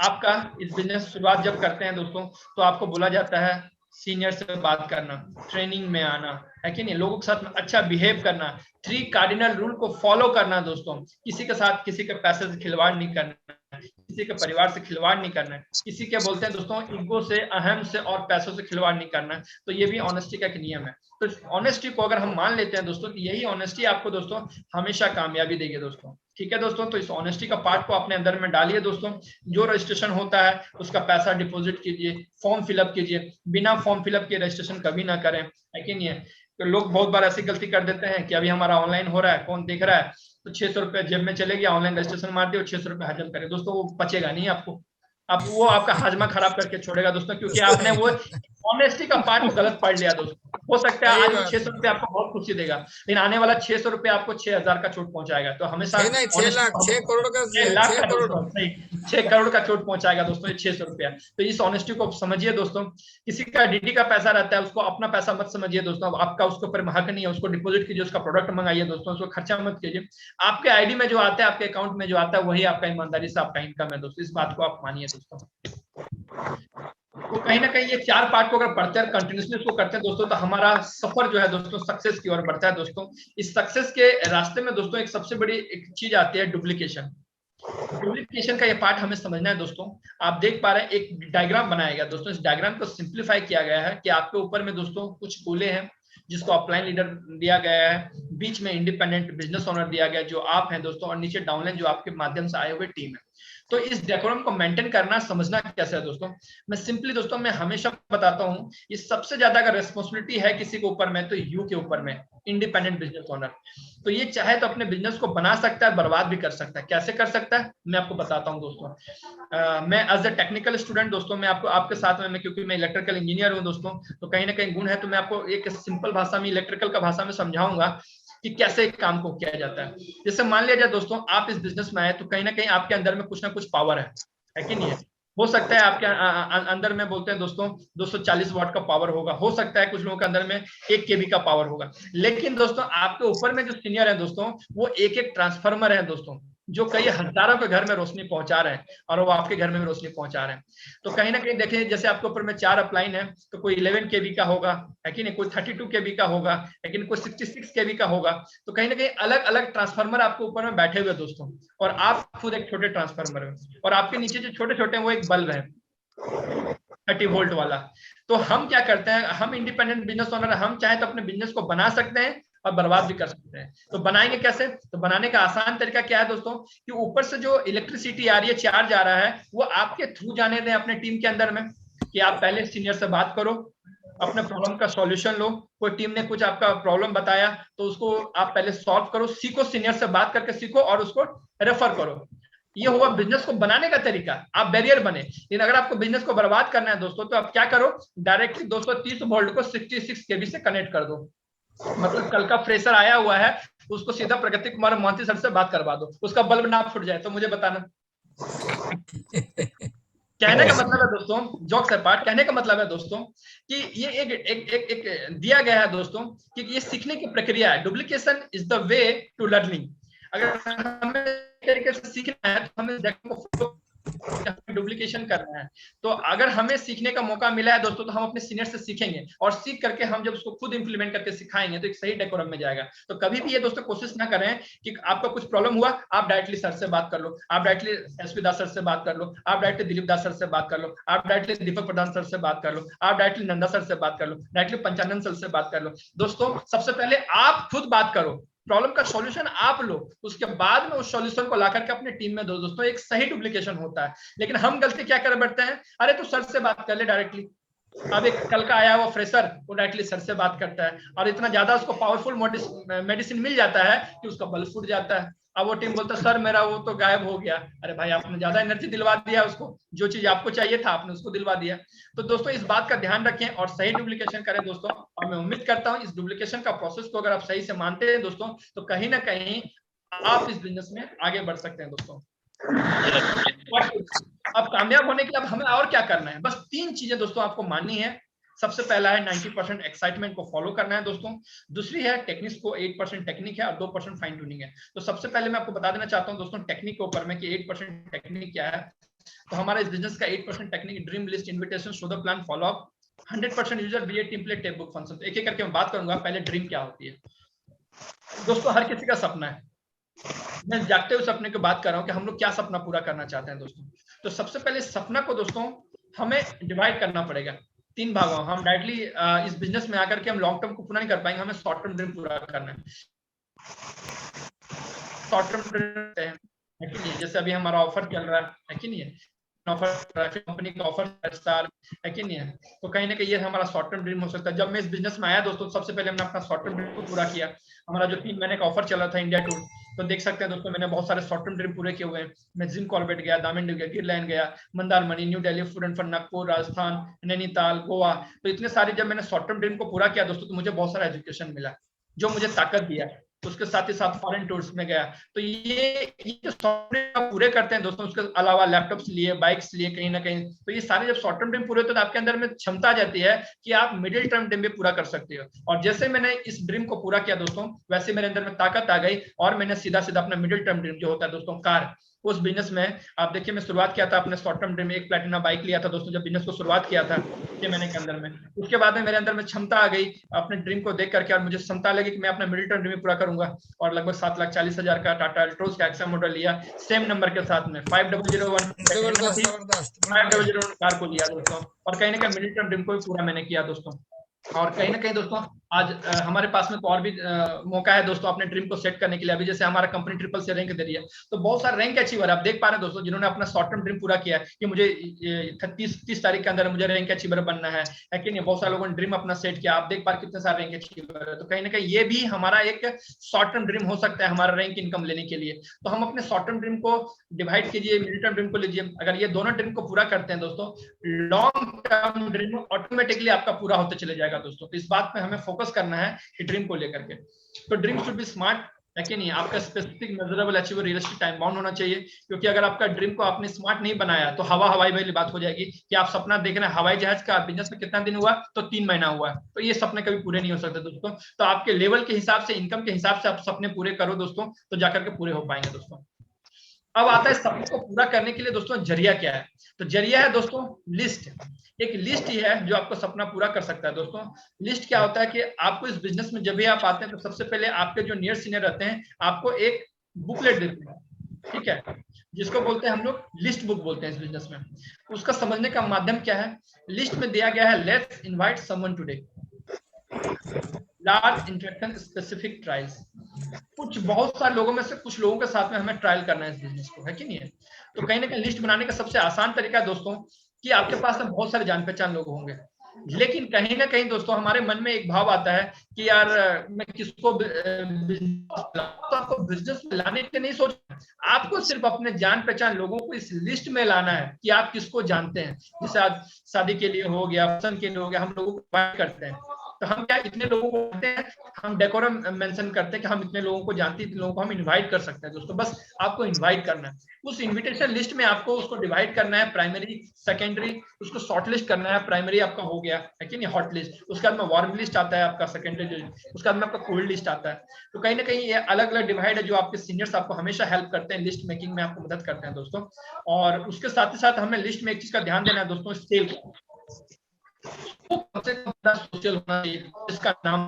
आपका इस बिजनेस शुरुआत जब करते हैं दोस्तों, तो आपको बोला जाता है सीनियर से बात करना, ट्रेनिंग में आना, है कि नहीं, लोगों के साथ में अच्छा बिहेव करना, 3 कार्डिनल रूल को फॉलो करना दोस्तों। किसी के साथ, किसी के पैसे से खिलवाड़ नहीं करना, किसी के परिवार से खिलवाड़ नहीं करना, किसी के बोलते हैं दोस्तों ईगो से, अहम से और पैसों से खिलवाड़ नहीं करना। तो ये भी ऑनेस्टी का एक नियम है। तो ऑनेस्टी को अगर हम मान लेते हैं दोस्तों, तो यही ऑनेस्टी आपको दोस्तों हमेशा कामयाबी देगी दोस्तों, ठीक है दोस्तों। तो इस ऑनेस्टी का पार्ट को अपने अंदर में डालिए दोस्तों। जो रजिस्ट्रेशन होता है उसका पैसा डिपॉजिट कीजिए, फॉर्म फिलअप कीजिए, बिना फॉर्म फिलअप के रजिस्ट्रेशन कभी ना करें, है कि नहीं है। तो लोग बहुत बार ऐसी गलती कर देते हैं कि अभी हमारा ऑनलाइन हो रहा है, कौन देख रहा है, तो 600 रुपए जेब में चले गया, ऑनलाइन रजिस्ट्रेशन मार दिया, 600 रुपए हजम करे दोस्तों, वो पचेगा नहीं आपको, अब वो आपका हाजमा खराब करके छोड़ेगा दोस्तों, क्योंकि आपने वो ऑनेस्टी का पार्ट को गलत पढ़ लिया दोस्तों। हो सकता है सही आज वो बात 600 रुपये आपको बहुत खुशी देगा, लेकिन आने वाला 600 रुपये आपको 6,000 का चोट पहुंचाएगा। तो हमेशा 6 लाख 6 करोड़ का 6 लाख 6 का करोड़ दोस्तों, नहीं 6 करोड़ का चोट पहुंचाएगा दोस्तों ये 600 रुपया। तो इस ऑनेस्टी को समझिए दोस्तों। किसी का डीडी का पैसा रहता है, उसको अपना पैसा मत समझिए दोस्तों। आपका उसके ऊपर हक नहीं है, उसको डिपॉजिट कीजिए, उसका प्रोडक्ट मंगाइए दोस्तों, उसको खर्चा मत कीजिए। आपके आईडी में जो आता है, आपके अकाउंट में जो आता है, वही आपका ईमानदारी से आपका इनकम है दोस्तों। इस बात को आप मानिए दोस्तों। तो कहीं ना कहीं ये 4 पार्ट को अगर पढ़ते हैं, कंटिन्यूसली उसको करते हैं दोस्तों, तो हमारा सफर जो है दोस्तों सक्सेस की ओर बढ़ता है दोस्तों। इस सक्सेस के रास्ते में दोस्तों एक सबसे बड़ी एक चीज आती है डुप्लीकेशन। डुप्लीकेशन का ये पार्ट हमें समझना है दोस्तों। आप देख पा रहे हैं एक डायग्राम बनाया गया दोस्तों। इस डायग्राम को सिंप्लीफाई किया गया है कि आपके ऊपर में दोस्तों कुछ गोले हैं, जिसको अपलाइन लीडर दिया गया है, बीच में इंडिपेंडेंट बिजनेस ओनर दिया गया जो आप हैं दोस्तों, और नीचे डाउनलाइन जो आपके माध्यम से आए हुए टीम है। तो इस डेकोरम को मेंटेन करना, समझना कैसे है दोस्तों। मैं सिंपली दोस्तों मैं हमेशा बताता हूं, ये सबसे ज्यादा अगर रिस्पॉन्सिबिलिटी है किसी के ऊपर में, तो यू के ऊपर में, इंडिपेंडेंट बिजनेस ओनर। तो ये चाहे तो अपने बिजनेस को बना सकता है, बर्बाद भी कर सकता है। कैसे कर सकता है मैं आपको बताता हूं दोस्तों। मैं एज अ टेक्निकल स्टूडेंट दोस्तों, मैं आपको आपके साथ में, क्योंकि मैं इलेक्ट्रिकल इंजीनियर हूं दोस्तों, तो कहीं ना कहीं गुण है, तो मैं आपको एक सिंपल भाषा में, इलेक्ट्रिकल का भाषा में समझाऊंगा कि कैसे एक काम को किया जाता है। जैसे मान लिया जाए दोस्तों, आप इस बिजनेस में आए, तो कहीं ना कहीं आपके अंदर में कुछ ना कुछ पावर है कि नहीं है। हो सकता है आपके अंदर में बोलते हैं दोस्तों 240 वाट का पावर होगा, हो सकता है कुछ लोगों के अंदर में 1 केवी का पावर होगा। लेकिन दोस्तों आपके ऊपर में जो सीनियर है दोस्तों, वो एक ट्रांसफार्मर है दोस्तों, जो कई हजारों के घर में रोशनी पहुंचा रहे हैं, और वो आपके घर में भी रोशनी पहुंचा रहे हैं। तो कहीं ना कहीं देखें, जैसे आपके ऊपर में 4 अपलाइन है, तो कोई 11 केवी का होगा, है कि नहीं, कोई 32 केवी का होगा, लेकिन कोई 66 केवी का होगा। तो कहीं ना कहीं अलग अलग ट्रांसफार्मर आपके ऊपर में बैठे हुए दोस्तों, और आप खुद एक छोटे ट्रांसफार्मर है, और आपके नीचे जो छोटे छोटे वो एक बल्ब है 30 वोल्ट वाला। तो हम क्या करते हैं, हम इंडिपेंडेंट बिजनेस ओनर, हम चाहे तो अपने बिजनेस को बना सकते हैं और बर्बाद भी कर सकते हैं। तो बनाएंगे कैसे? तो बनाने का आसान तरीका क्या है दोस्तों, कि ऊपर से जो इलेक्ट्रिसिटी आ रही है, चार्ज आ रहा है, वो आपके थ्रू जाने दें अपने टीम के अंदर में। कि आप पहले सीनियर से बात करो, अपने प्रॉब्लम का सॉल्यूशन लो। कोई टीम ने कुछ आपका प्रॉब्लम बताया, तो उसको आप पहले सॉल्व करो, सीखो, सीनियर से बात करके सीखो, और उसको रेफर करो। ये हुआ बिजनेस को बनाने का तरीका, आप बैरियर बने। लेकिन अगर आपको बिजनेस को बर्बाद करना है दोस्तों, तो आप क्या करो, डायरेक्टली 230 वोल्ट को 66 केवी से कनेक्ट कर दो। मतलब कल का फ्रेशर आया हुआ है, उसको सीधा प्रगति कुमार मोहंती सर से बात करवा दो, उसका बल्ब ना फूट जाए तो मुझे बताना। कहने का मतलब है दोस्तों, जोक्स अपार्ट, कहने का मतलब है दोस्तों कि ये एक दिया गया है दोस्तों, कि ये सीखने की प्रक्रिया है। Duplication is the way to learning. अगर हमें तरीके से सीखना है, तो हमें डुप्लीकेशन करना है। तो अगर हमें सीखने का मौका मिला है दोस्तों, तो हम अपने सीनियर से सीखेंगे, और सीख करके हम जब उसको खुद इंप्लीमेंट करके सिखाएंगे, तो एक सही डेकोरम में जाएगा। तो कभी भी ये दोस्तों कोशिश ना करें कि आपका कुछ प्रॉब्लम हुआ, आप डायरेक्टली सर से बात कर लो, आप डायरेक्टली एसपी दास सर से बात कर लो, आप डायरेक्टली दिलीप दास सर से बात कर लो, आप डायरेक्टली दीपक प्रधान सर से बात कर लो, आप डायरेक्टली नंदा सर से बात कर लो, डायरेक्टली पंचानन सर से बात कर लो। दोस्तों सबसे पहले आप खुद बात करो, प्रॉब्लम का सॉल्यूशन आप लो, उसके बाद में उस सॉल्यूशन को लाकर के अपने टीम में दो दोस्तों, एक सही डुप्लीकेशन होता है। लेकिन हम गलती क्या कर बैठते हैं, अरे तो सर से बात कर ले डायरेक्टली। अब एक कल का आया हुआ फ्रेशर, वो डायरेक्टली सर से बात करता है, और इतना ज्यादा उसको पावरफुल मेडिसिन मिल जाता है कि उसका बल्ब फूट जाता है। अब वो टीम बोलता है सर मेरा वो तो गायब हो गया। अरे भाई आपने ज्यादा एनर्जी दिलवा दिया उसको, जो चीज आपको चाहिए था आपने उसको दिलवा दिया। तो दोस्तों इस बात का ध्यान रखें और सही डुप्लीकेशन करें दोस्तों। और मैं उम्मीद करता हूं इस डुप्लीकेशन का प्रोसेस को अगर आप सही से मानते हैं दोस्तों, तो कहीं ना कहीं आप इस बिजनेस में आगे बढ़ सकते हैं दोस्तों। अब कामयाब होने के लिए अब हमें और क्या करना है, बस 3 चीजें दोस्तों आपको माननी है। सबसे पहला है 90% एक्साइटमेंट को फॉलो करना है दोस्तों। दूसरी है टेक्निक्स को 8% टेक्निक है और 2% फाइन ट्यूनिंग है। तो सबसे पहले मैं आपको बता देना चाहता हूं दोस्तों टेक्निक के ऊपर में कि 8% टेक्निक क्या है। तो हमारा इस बिजनेस का 8% technique dream list, invitation, show the plan, follow up, 100% user, BA template, tape book function. एक एक करके मैं बात करूंगा। पहले ड्रीम क्या होती है दोस्तों, हर किसी का सपना है। मैं जागते हुए सपने की बात कर रहा हूं कि हम लोग क्या सपना पूरा करना चाहते हैं दोस्तों। तो सबसे पहले सपना को दोस्तों हमें डिवाइड करना पड़ेगा 3 भागों। हम डायरेक्टली इस बिजनेस में आकर के हम लॉन्ग टर्म को पूरा नहीं कर पाएंगे, हमें शॉर्ट टर्म ड्रीम पूरा करना है। शॉर्ट टर्म ड्रीम है कि नहीं, जैसे अभी हमारा ऑफर चल रहा है कि नहीं है, ऑफर कंपनी का ऑफर स्टार है कि नहीं है। तो कहीं ना कहीं ये हमारा शॉर्ट टर्म ड्रीम हो सकता है। जब मैं इस बिजनेस में आया दोस्तों, सबसे पहले हमने अपना शॉर्ट टर्म ड्रीम को पूरा किया। हमारा जो 3 महीने का ऑफर चला था इंडिया टूर, तो देख सकते हैं दोस्तों, मैंने बहुत सारे शॉर्ट टर्म ड्रीम पूरे किए हुए हैं। मैं जिम कॉर्बेट गया, दामन गया, गिरलैंड गया, Mandarmani, new Delhi, food for Nagpur, Rajasthan, Nainital, Goa. तो इतने सारे जब मैंने शॉर्ट टर्म ड्रीम को पूरा किया दोस्तों, तो मुझे बहुत सारा एजुकेशन मिला जो मुझे ताकत दिया। उसके साथ ही साथ फॉरेन टूर्स में गया। तो ये जो सॉफ्टवेयर पूरे करते हैं दोस्तों, उसके अलावा लैपटॉप्स लिए, बाइक्स लिए कहीं ना कहीं, तो ये सारे जब शॉर्ट टर्म ड्रीम पूरे होते हैं तो आपके अंदर में क्षमता आ जाती है कि आप मिडिल टर्म ड्रीम भी पूरा कर सकते हो। और जैसे मैंने इस ड्रीम को पूरा किया दोस्तों, वैसे मेरे अंदर में ताकत आ गई और मैंने सीधा सीधा अपना मिडिल टर्म ड्रीम जो होता है दोस्तों, कार, उस बिजनेस में आप देखिए, मैं शुरुआत किया था अपने शॉर्ट टर्म ड्रीम में, एक प्लैटिना बाइक लिया था दोस्तों जब बिजनेस को शुरुआत किया था 6 महीने के अंदर में। उसके बाद में मेरे अंदर में क्षमता आ गई अपने ड्रीम को देख करके, और मुझे क्षमता लगी कि मैं अपना मिडिल टर्म ड्रीम पूरा करूंगा। और लगभग 7,40,000 का टाटा एल्ट्रोज का एक्सा मॉडल लिया, सेम नंबर के साथ में 5001 कार को लिया दोस्तों, और कहीं ना कहीं मिडिल टर्म ड्रीम को भी पूरा मैंने किया दोस्तों। और कहीं ना कहीं दोस्तों आज हमारे पास में तो और भी मौका है दोस्तों अपने ड्रीम को सेट करने के लिए। अभी जैसे हमारा कंपनी ट्रिपल से रैंक दे रही है, तो बहुत सारे रैंक अचीवर आप देख पा रहे हैं दोस्तों, जिन्होंने अपना शॉर्ट टर्म ड्रीम पूरा किया है कि मुझे 30 तारीख के अंदर मुझे रैंक अचीवर बनना है कि नहीं। बहुत सारे लोगों ने ड्रीम अपना सेट किया, आप देख पा रहे कितने सारे रैंक अचीवर है। तो कहीं ना कहीं ये भी हमारा एक शॉर्ट टर्म ड्रीम हो सकता है हमारा रैंक इनकम लेने के लिए। तो हम अपने शॉर्ट टर्म ड्रीम को डिवाइड कीजिए, मिडिल टर्म ड्रीम को लीजिए। अगर ये दोनों ड्रीम को पूरा करते हैं दोस्तों, लॉन्ग टर्म ड्रीम ऑटोमेटिकली आपका पूरा होते चले जाएगा दोस्तों। तो इस बात पे हमें फोकस करना है कि ड्रीम को लेकर के। तो ड्रीम शुड बी स्मार्ट है कि नहीं, आपका specific, measurable, achievable, realistic, time bound होना चाहिए। क्योंकि अगर आपका ड्रीम को आपने स्मार्ट नहीं बनाया तो हवाई वाली बात हो जाएगी कि आप सपना देख रहे हैं हवाई जहाज का, बिजनेस में कितना दिन हुआ, तो 3 महीना हुआ, तो ये सपने कभी पूरे नहीं हो सकते दोस्तों। तो आपके लेवल के हिसाब से, इनकम के हिसाब से आप सपने पूरे करो दोस्तों, तो जाकर के पूरे हो पाएंगे दोस्तों। अब आता है सपने को पूरा करने के लिए दोस्तों जरिया क्या है। तो जरिया है दोस्तों लिस्ट। एक लिस्ट ही है जो आपको सपना पूरा कर सकता है दोस्तों। लिस्ट क्या होता है कि आपको इस बिजनेस में जब भी आप आते हैं तो सबसे पहले आपके जो नियर सीनियर रहते हैं आपको एक बुकलेट देते हैं, ठीक है, जिसको बोलते हैं हम लोग लिस्ट बुक बोलते हैं इस बिजनेस में। उसका समझने का माध्यम क्या है, लिस्ट में दिया गया है let's invite someone today, large interaction specific trials. कुछ बहुत सारे लोगों में से कुछ लोगों के साथ में हमें ट्रायल करना है इस बिजनेस को, है कि नहीं है। तो कहीं ना कहीं लिस्ट बनाने का सबसे आसान तरीका है दोस्तों कि आपके पास में बहुत सारे जान पहचान लोग होंगे, लेकिन कहीं ना कहीं दोस्तों हमारे मन में एक भाव आता है कि यार मैं किसको तो आपको बिजनेस में लाने के नहीं सोचना, आपको सिर्फ अपने जान पहचान लोगों को इस लिस्ट में लाना है कि आप किसको जानते हैं। जैसे आज शादी के लिए हो गया, फंक्शन के लिए हो गया, हम लोगों को इनवाइट करते हैं, तो हम क्या इतने लोगों को जानते हैं, हम डेकोरम मेंशन करते हैं कि हम इतने लोगों को जानते हैं, इतने लोगों को हम इनवाइट कर सकते हैं दोस्तों। बस आपको इनवाइट करना है, उस इनविटेशन लिस्ट में आपको उसको डिवाइड करना है, प्राइमरी, सेकेंडरी, उसको शॉर्ट लिस्ट करना है। प्राइमरी आपका हो गया है कि नहीं, हॉट लिस्ट, उसके बाद में वार्म लिस्ट आता है आपका, सेकेंडरी, उसके बाद में आपका कोल्ड लिस्ट आता है। तो कहीं ना कहीं ये अलग अलग डिवाइड है जो आपके सीनियर्स आपको हमेशा हेल्प करते हैं, लिस्ट मेकिंग में आपको मदद करते हैं दोस्तों। और उसके साथ ही साथ हमें लिस्ट में एक चीज का ध्यान देना है दोस्तों, सेल सोशल होना चाहिए, इसका नाम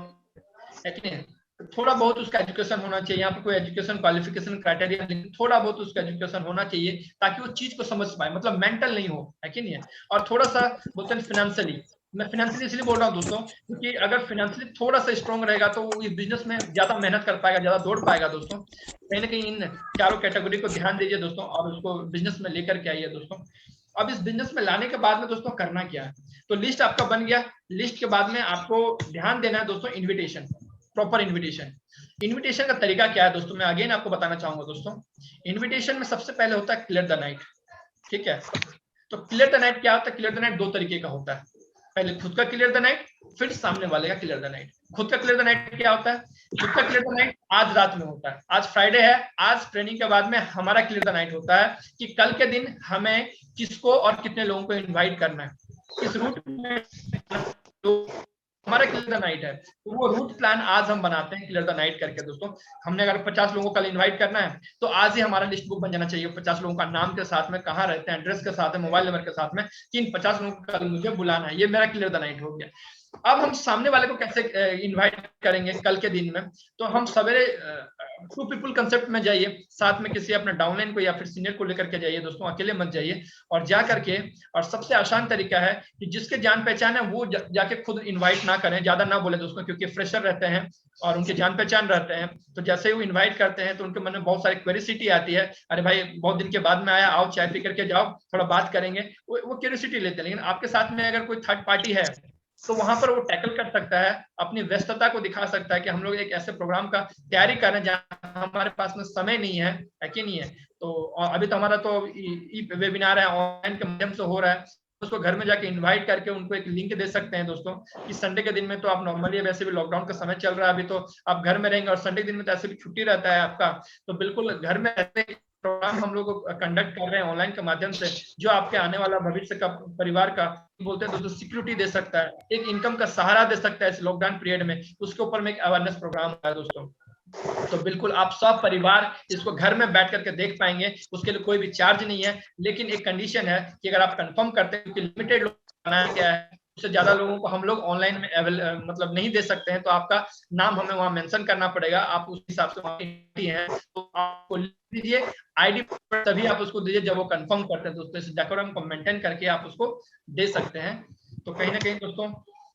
है कि नहीं, थोड़ा बहुत उसका एजुकेशन होना चाहिए। यहाँ पे कोई एजुकेशन क्वालिफिकेशन क्राइटेरिया नहीं, थोड़ा बहुत उसका एजुकेशन होना चाहिए ताकि वो चीज को समझ पाए, मतलब मेंटल नहीं हो, है कि नहीं है। और थोड़ा सा बोलते हैं फिनेंशियली, मैं फिनेंशियली इसलिए बोल रहा हूँ दोस्तों क्योंकि अगर फिनेंशियली थोड़ा सा स्ट्रॉन्ग रहेगा तो वो इस बिजनेस में ज्यादा मेहनत कर पाएगा, ज्यादा दौड़ पाएगा दोस्तों। कहीं ना कहीं इन चारों कैटेगरी को ध्यान दीजिए दोस्तों और उसको बिजनेस में लेकर के आइए दोस्तों। अब इस बिजनेस में लाने के बाद में दोस्तों करना क्या है, तो लिस्ट आपका बन गया। लिस्ट के बाद में आपको ध्यान देना है दोस्तों इनविटेशन, प्रॉपर इनविटेशन। इनविटेशन का तरीका क्या है दोस्तों, मैं अगेन आपको बताना चाहूंगा दोस्तों। इनविटेशन में सबसे पहले होता है क्लियर द नाइट, ठीक है। तो क्लियर द नाइट क्या होता है, क्लियर द नाइट 2 तरीके का होता है, पहले खुद का क्लियर द नाइट, फिर सामने वाले का क्लियर द नाइट। खुद का क्लियर द नाइट क्या होता है, खुद का क्लियर द नाइट आज रात में होता है। आज फ्राइडे है, आज ट्रेनिंग के बाद में हमारा क्लियर द नाइट होता है कि कल के दिन हमें किसको और कितने लोगों को इनवाइट करना है, किस रूट में, तो हमारा क्लियर द नाइट है। तो वो रूट प्लान आज हम बनाते हैं क्लियर द नाइट करके दोस्तों। हमने अगर 50 लोगों को कल इनवाइट करना है तो आज ही हमारा लिस्ट बुक बन जाना चाहिए 50 लोगों का, नाम के साथ में, कहाँ रहते हैं, एड्रेस के साथ में, मोबाइल नंबर के साथ में, कि इन 50 लोगों को कल मुझे बुलाना है। ये मेरा क्लियर द नाइट हो गया। अब हम सामने वाले को कैसे इनवाइट करेंगे कल के दिन में, तो हम सवेरे 2 पीपल कंसेप्ट में जाइए, साथ में किसी अपने डाउनलाइन को या फिर सीनियर को लेकर के जाइए दोस्तों, अकेले मत जाइए। और जा करके, और सबसे आसान तरीका है कि जिसके जान पहचान है वो जाके खुद इनवाइट ना करें, ज्यादा ना बोले दोस्तों, क्योंकि फ्रेशर रहते हैं और उनके जान पहचान रहते हैं। तो जैसे ही वो इन्वाइट करते हैं तो उनके मन में बहुत सारी क्यूरियोसिटी आती है, अरे भाई बहुत दिन के बाद में आया, आओ चाय पी करके जाओ, थोड़ा बात करेंगे, वो क्यूरियोसिटी लेते हैं। लेकिन आपके साथ में अगर कोई थर्ड पार्टी है तो वहां पर वो टैकल कर सकता है, अपनी व्यस्तता को दिखा सकता है कि हम लोग एक ऐसे प्रोग्राम का तैयारी कर रहे हैं जहां हमारे पास में समय नहीं है कि नहीं है। तो अभी तो हमारा तो वेबिनार है, ऑनलाइन के माध्यम से हो रहा है, उसको घर में जाके इनवाइट करके उनको एक लिंक दे सकते हैं दोस्तों कि संडे के दिन में तो आप नॉर्मली, वैसे भी लॉकडाउन का समय चल रहा है, अभी तो आप घर में रहेंगे और संडे के दिन में तो ऐसे भी छुट्टी रहता है आपका, तो बिल्कुल घर में ऐसे प्रोग्राम हम लोग कंडक्ट कर रहे हैं ऑनलाइन के माध्यम से, जो आपके आने वाला भविष्य का, परिवार का, बोलते हैं दोस्तों, सिक्योरिटी दे सकता है, एक इनकम का सहारा दे सकता है इस लॉकडाउन पीरियड में। उसके ऊपर में एक अवेयरनेस प्रोग्राम है दोस्तों। तो बिल्कुल आप सब परिवार इसको घर में बैठ करके देख पाएंगे, उसके लिए कोई भी चार्ज नहीं है, लेकिन एक कंडीशन है कि अगर आप कंफर्म करते हैं कि लिमिटेड लोग बनाया गया है, उससे ज्यादा लोगों को हम लोग ऑनलाइन में मतलब नहीं दे सकते हैं, तो आपका नाम हमें वहां मेंशन करना पड़ेगा, आप उस हिसाब से हैं तो आपको लिख दीजिए आईडी, तभी आप उसको दीजिए जब वो कंफर्म करते हैं दोस्तों। इस डेकोरम को मेंटेन करके आप उसको दे सकते हैं। तो कहीं ना कहीं दोस्तों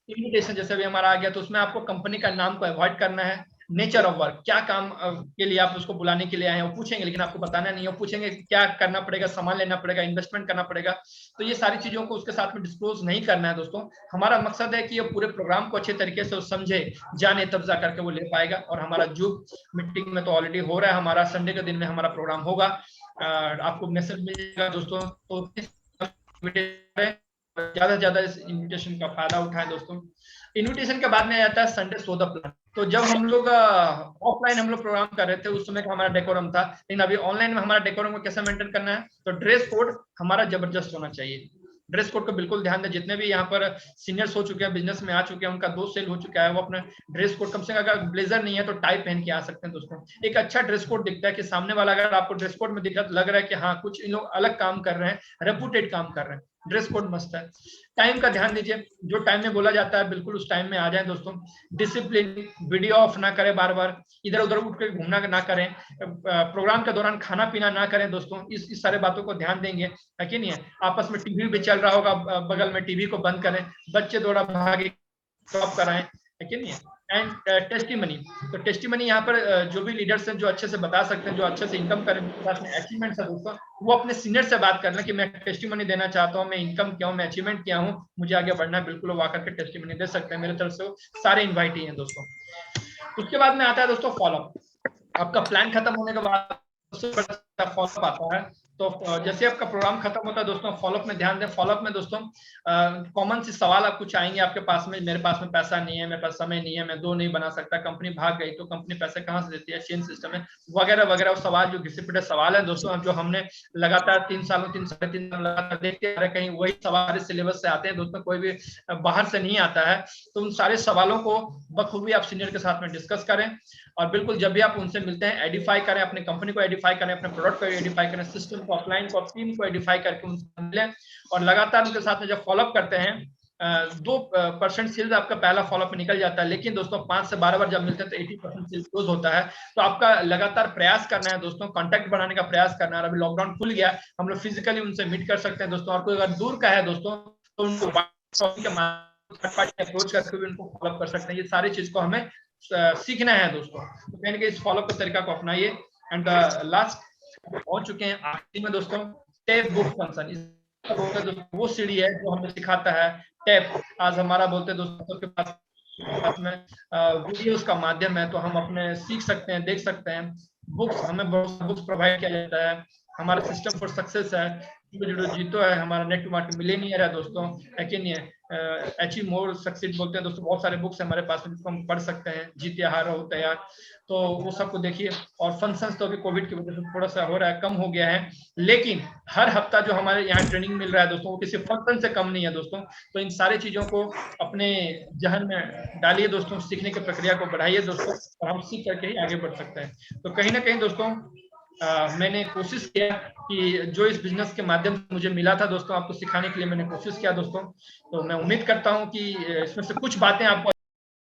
इन्विटेशन जैसे भी हमारा आ गया, तो उसमें आपको कंपनी का नाम को अवॉइड करना है, नेचर ऑफ वर्क, क्या काम के लिए आप उसको बुलाने के लिए आए हैं वो पूछेंगे, लेकिन आपको बताना नहीं है, वो पूछेंगे क्या करना पड़ेगा, सामान लेना पड़ेगा, इन्वेस्टमेंट करना पड़ेगा, तो ये सारी चीजों को उसके साथ में डिस्क्लोज नहीं करना है दोस्तों। हमारा मकसद है कि ये पूरे प्रोग्राम को अच्छे तरीके से समझे, जाने, तब जा करके वो ले पाएगा। और हमारा जूम मीटिंग में तो ऑलरेडी हो रहा है, हमारा संडे के दिन में हमारा प्रोग्राम होगा, आपको मैसेज मिलेगा दोस्तों, तो ज्यादा से ज्यादा इस इन्विटेशन का फायदा उठाएं दोस्तों। इन्विटेशन के बाद में आता है संडे सो द प्लान। तो जब हम लोग ऑफलाइन हम लोग प्रोग्राम कर रहे थे, उस समय का हमारा डेकोरम था, लेकिन अभी ऑनलाइन में हमारा डेकोरम को कैसे मेंटेन करना है, तो ड्रेस कोड हमारा जबरदस्त होना चाहिए। ड्रेस कोड को बिल्कुल ध्यान दें, जितने भी यहाँ पर सीनियर्स हो चुके हैं, बिजनेस में आ चुके हैं, उनका 2 सेल हो चुका है, वो अपना ड्रेस कोड कम से कम, अगर ब्लेजर नहीं है तो टाई पहन के आ सकते हैं दोस्तों। एक अच्छा ड्रेस कोड दिखता है कि सामने वाला, अगर आपको ड्रेस कोड में दिख रहा है तो लग रहा है कि हाँ कुछ इन लोग अलग काम कर रहे हैं, रेपुटेड काम कर रहे हैं, ड्रेस कोड मस्त है। टाइम का ध्यान दीजिए, जो टाइम में बोला जाता है बिल्कुल उस टाइम में आ जाए दोस्तों। डिसिप्लिन, वीडियो ऑफ ना करें, बार बार इधर उधर उठ कर घूमना ना करें, प्रोग्राम के दौरान खाना पीना ना करें दोस्तों, इस सारे बातों को ध्यान देंगे, है कि नहीं है। आपस में टीवी भी चल रहा होगा बगल में, टीवी को बंद करें, बच्चे दौड़ा भागे स्टॉप कराएं, है कि नहीं है। एंड टेस्टिमनी, तो टेस्टिमनी यहाँ पर जो भी लीडर्स हैं, जो अच्छे से बता सकते हैं, जो अच्छे से इनकम करें, अचीवमेंट्स है दोस्तों, वो अपने सीनियर से बात करना कि मैं टेस्टिमनी देना चाहता हूँ, मैं इनकम किया हूँ, मैं अचीवमेंट किया हूँ, मुझे आगे बढ़ना है, बिल्कुल वो आकर के टेस्टिमनी दे सकते हैं। मेरे तरफ से सारे इन्वाइट ही हैं दोस्तों। उसके बाद में आता है दोस्तों फॉलोअप। आपका प्लान खत्म होने के बाद फॉलोअप आता है। तो जैसे आपका प्रोग्राम खत्म होता है दोस्तों, फॉलोअप में ध्यान दें। फॉलोअप में दोस्तों कॉमन सी सवाल आपको आएंगे आपके पास में, मेरे पास में पैसा नहीं है, मेरे पास समय नहीं है, मैं 2 नहीं बना सकता, कंपनी भाग गई तो कंपनी पैसे कहाँ से देती है, चेंज सिस्टम है, वगैरह वगैरह। वो सवाल जो घिसे पिटे सवाल है दोस्तों, जो हमने लगातार 3 सालों 3 साढ़े 3 साल लगातार देखते आ रहे, कहीं वही सवाल सिलेबस से आते हैं दोस्तों, कोई भी बाहर से नहीं आता है। तो उन सारे सवालों को बखूबी आप सीनियर के साथ में डिस्कस करें, और बिल्कुल जब भी आप उनसे मिलते हैं एडिफाई करें, अपनी कंपनी को एडिफाई करें, अपने प्रोडक्ट को एडिफाई करें, सिस्टम को, अपलाइन को, टीम को एडिफाई करके उनसे मिलें। और लगातार उनके साथ में जब फॉलोअप करते हैं, 2% सेल्स आपका पहला फॉलोअप में निकल जाता है, लेकिन दोस्तों 5 से 12 बार जब मिलते हैं तो 80% सेल्स क्लोज होता है। तो आपका लगातार प्रयास करना है दोस्तों, कांटेक्ट बढ़ाने का प्रयास करना है। अभी लॉकडाउन खुल गया, हम लोग फिजिकली उनसे मीट कर सकते हैं दोस्तों, और कोई अगर दूर का है दोस्तों तो उनको अप्रोच करके भी उनको फॉलोअप कर सकते हैं। ये सारी चीज को हमें सीखना है दोस्तों, तो कहीं ना कहीं इस फॉलोअप के तरीका को अपनाइए। एंड लास्ट पहुंच चुके हैं आखिरी में दोस्तों, टैप बुक फंक्शन। वो सीढ़ी है जो हमें सिखाता है टैप। आज हमारा बोलते दोस्तों के पास में वीडियोस का माध्यम है, तो हम अपने सीख सकते हैं, देख सकते हैं। बुक्स, हमें बहुत बुक्स प्रोवाइड किया जाता है। हमारा सिस्टम फॉर सक्सेस है, जीतो है, हमारा नेट टू मार्केट मिलेनियर है दोस्तों, है कि नहीं है। अचीव मोर सक्सीड बोलते हैं दोस्तों, बहुत सारे बुक्स हमारे पास में जिसको हम पढ़ सकते हैं, जीते हारो तैयार, तो वो सबको देखिए। और फंक्शंस तो अभी कोविड की वजह से थोड़ा सा हो रहा है, कम हो गया है, लेकिन हर हफ्ता जो हमारे यहाँ ट्रेनिंग मिल रहा है दोस्तों, वो किसी फंक्शन से कम नहीं है दोस्तों। तो इन सारी चीजों को अपने जहन में डालिए दोस्तों, सीखने की प्रक्रिया को बढ़ाइए दोस्तों, और हम सीख करके ही आगे बढ़ सकते हैं। तो कहीं ना कहीं दोस्तों मैंने कोशिश किया कि जो इस बिजनेस के माध्यम से मुझे मिला था दोस्तों, आपको सिखाने के लिए मैंने कोशिश किया दोस्तों। तो मैं उम्मीद करता हूं कि इसमें से कुछ बातें आपको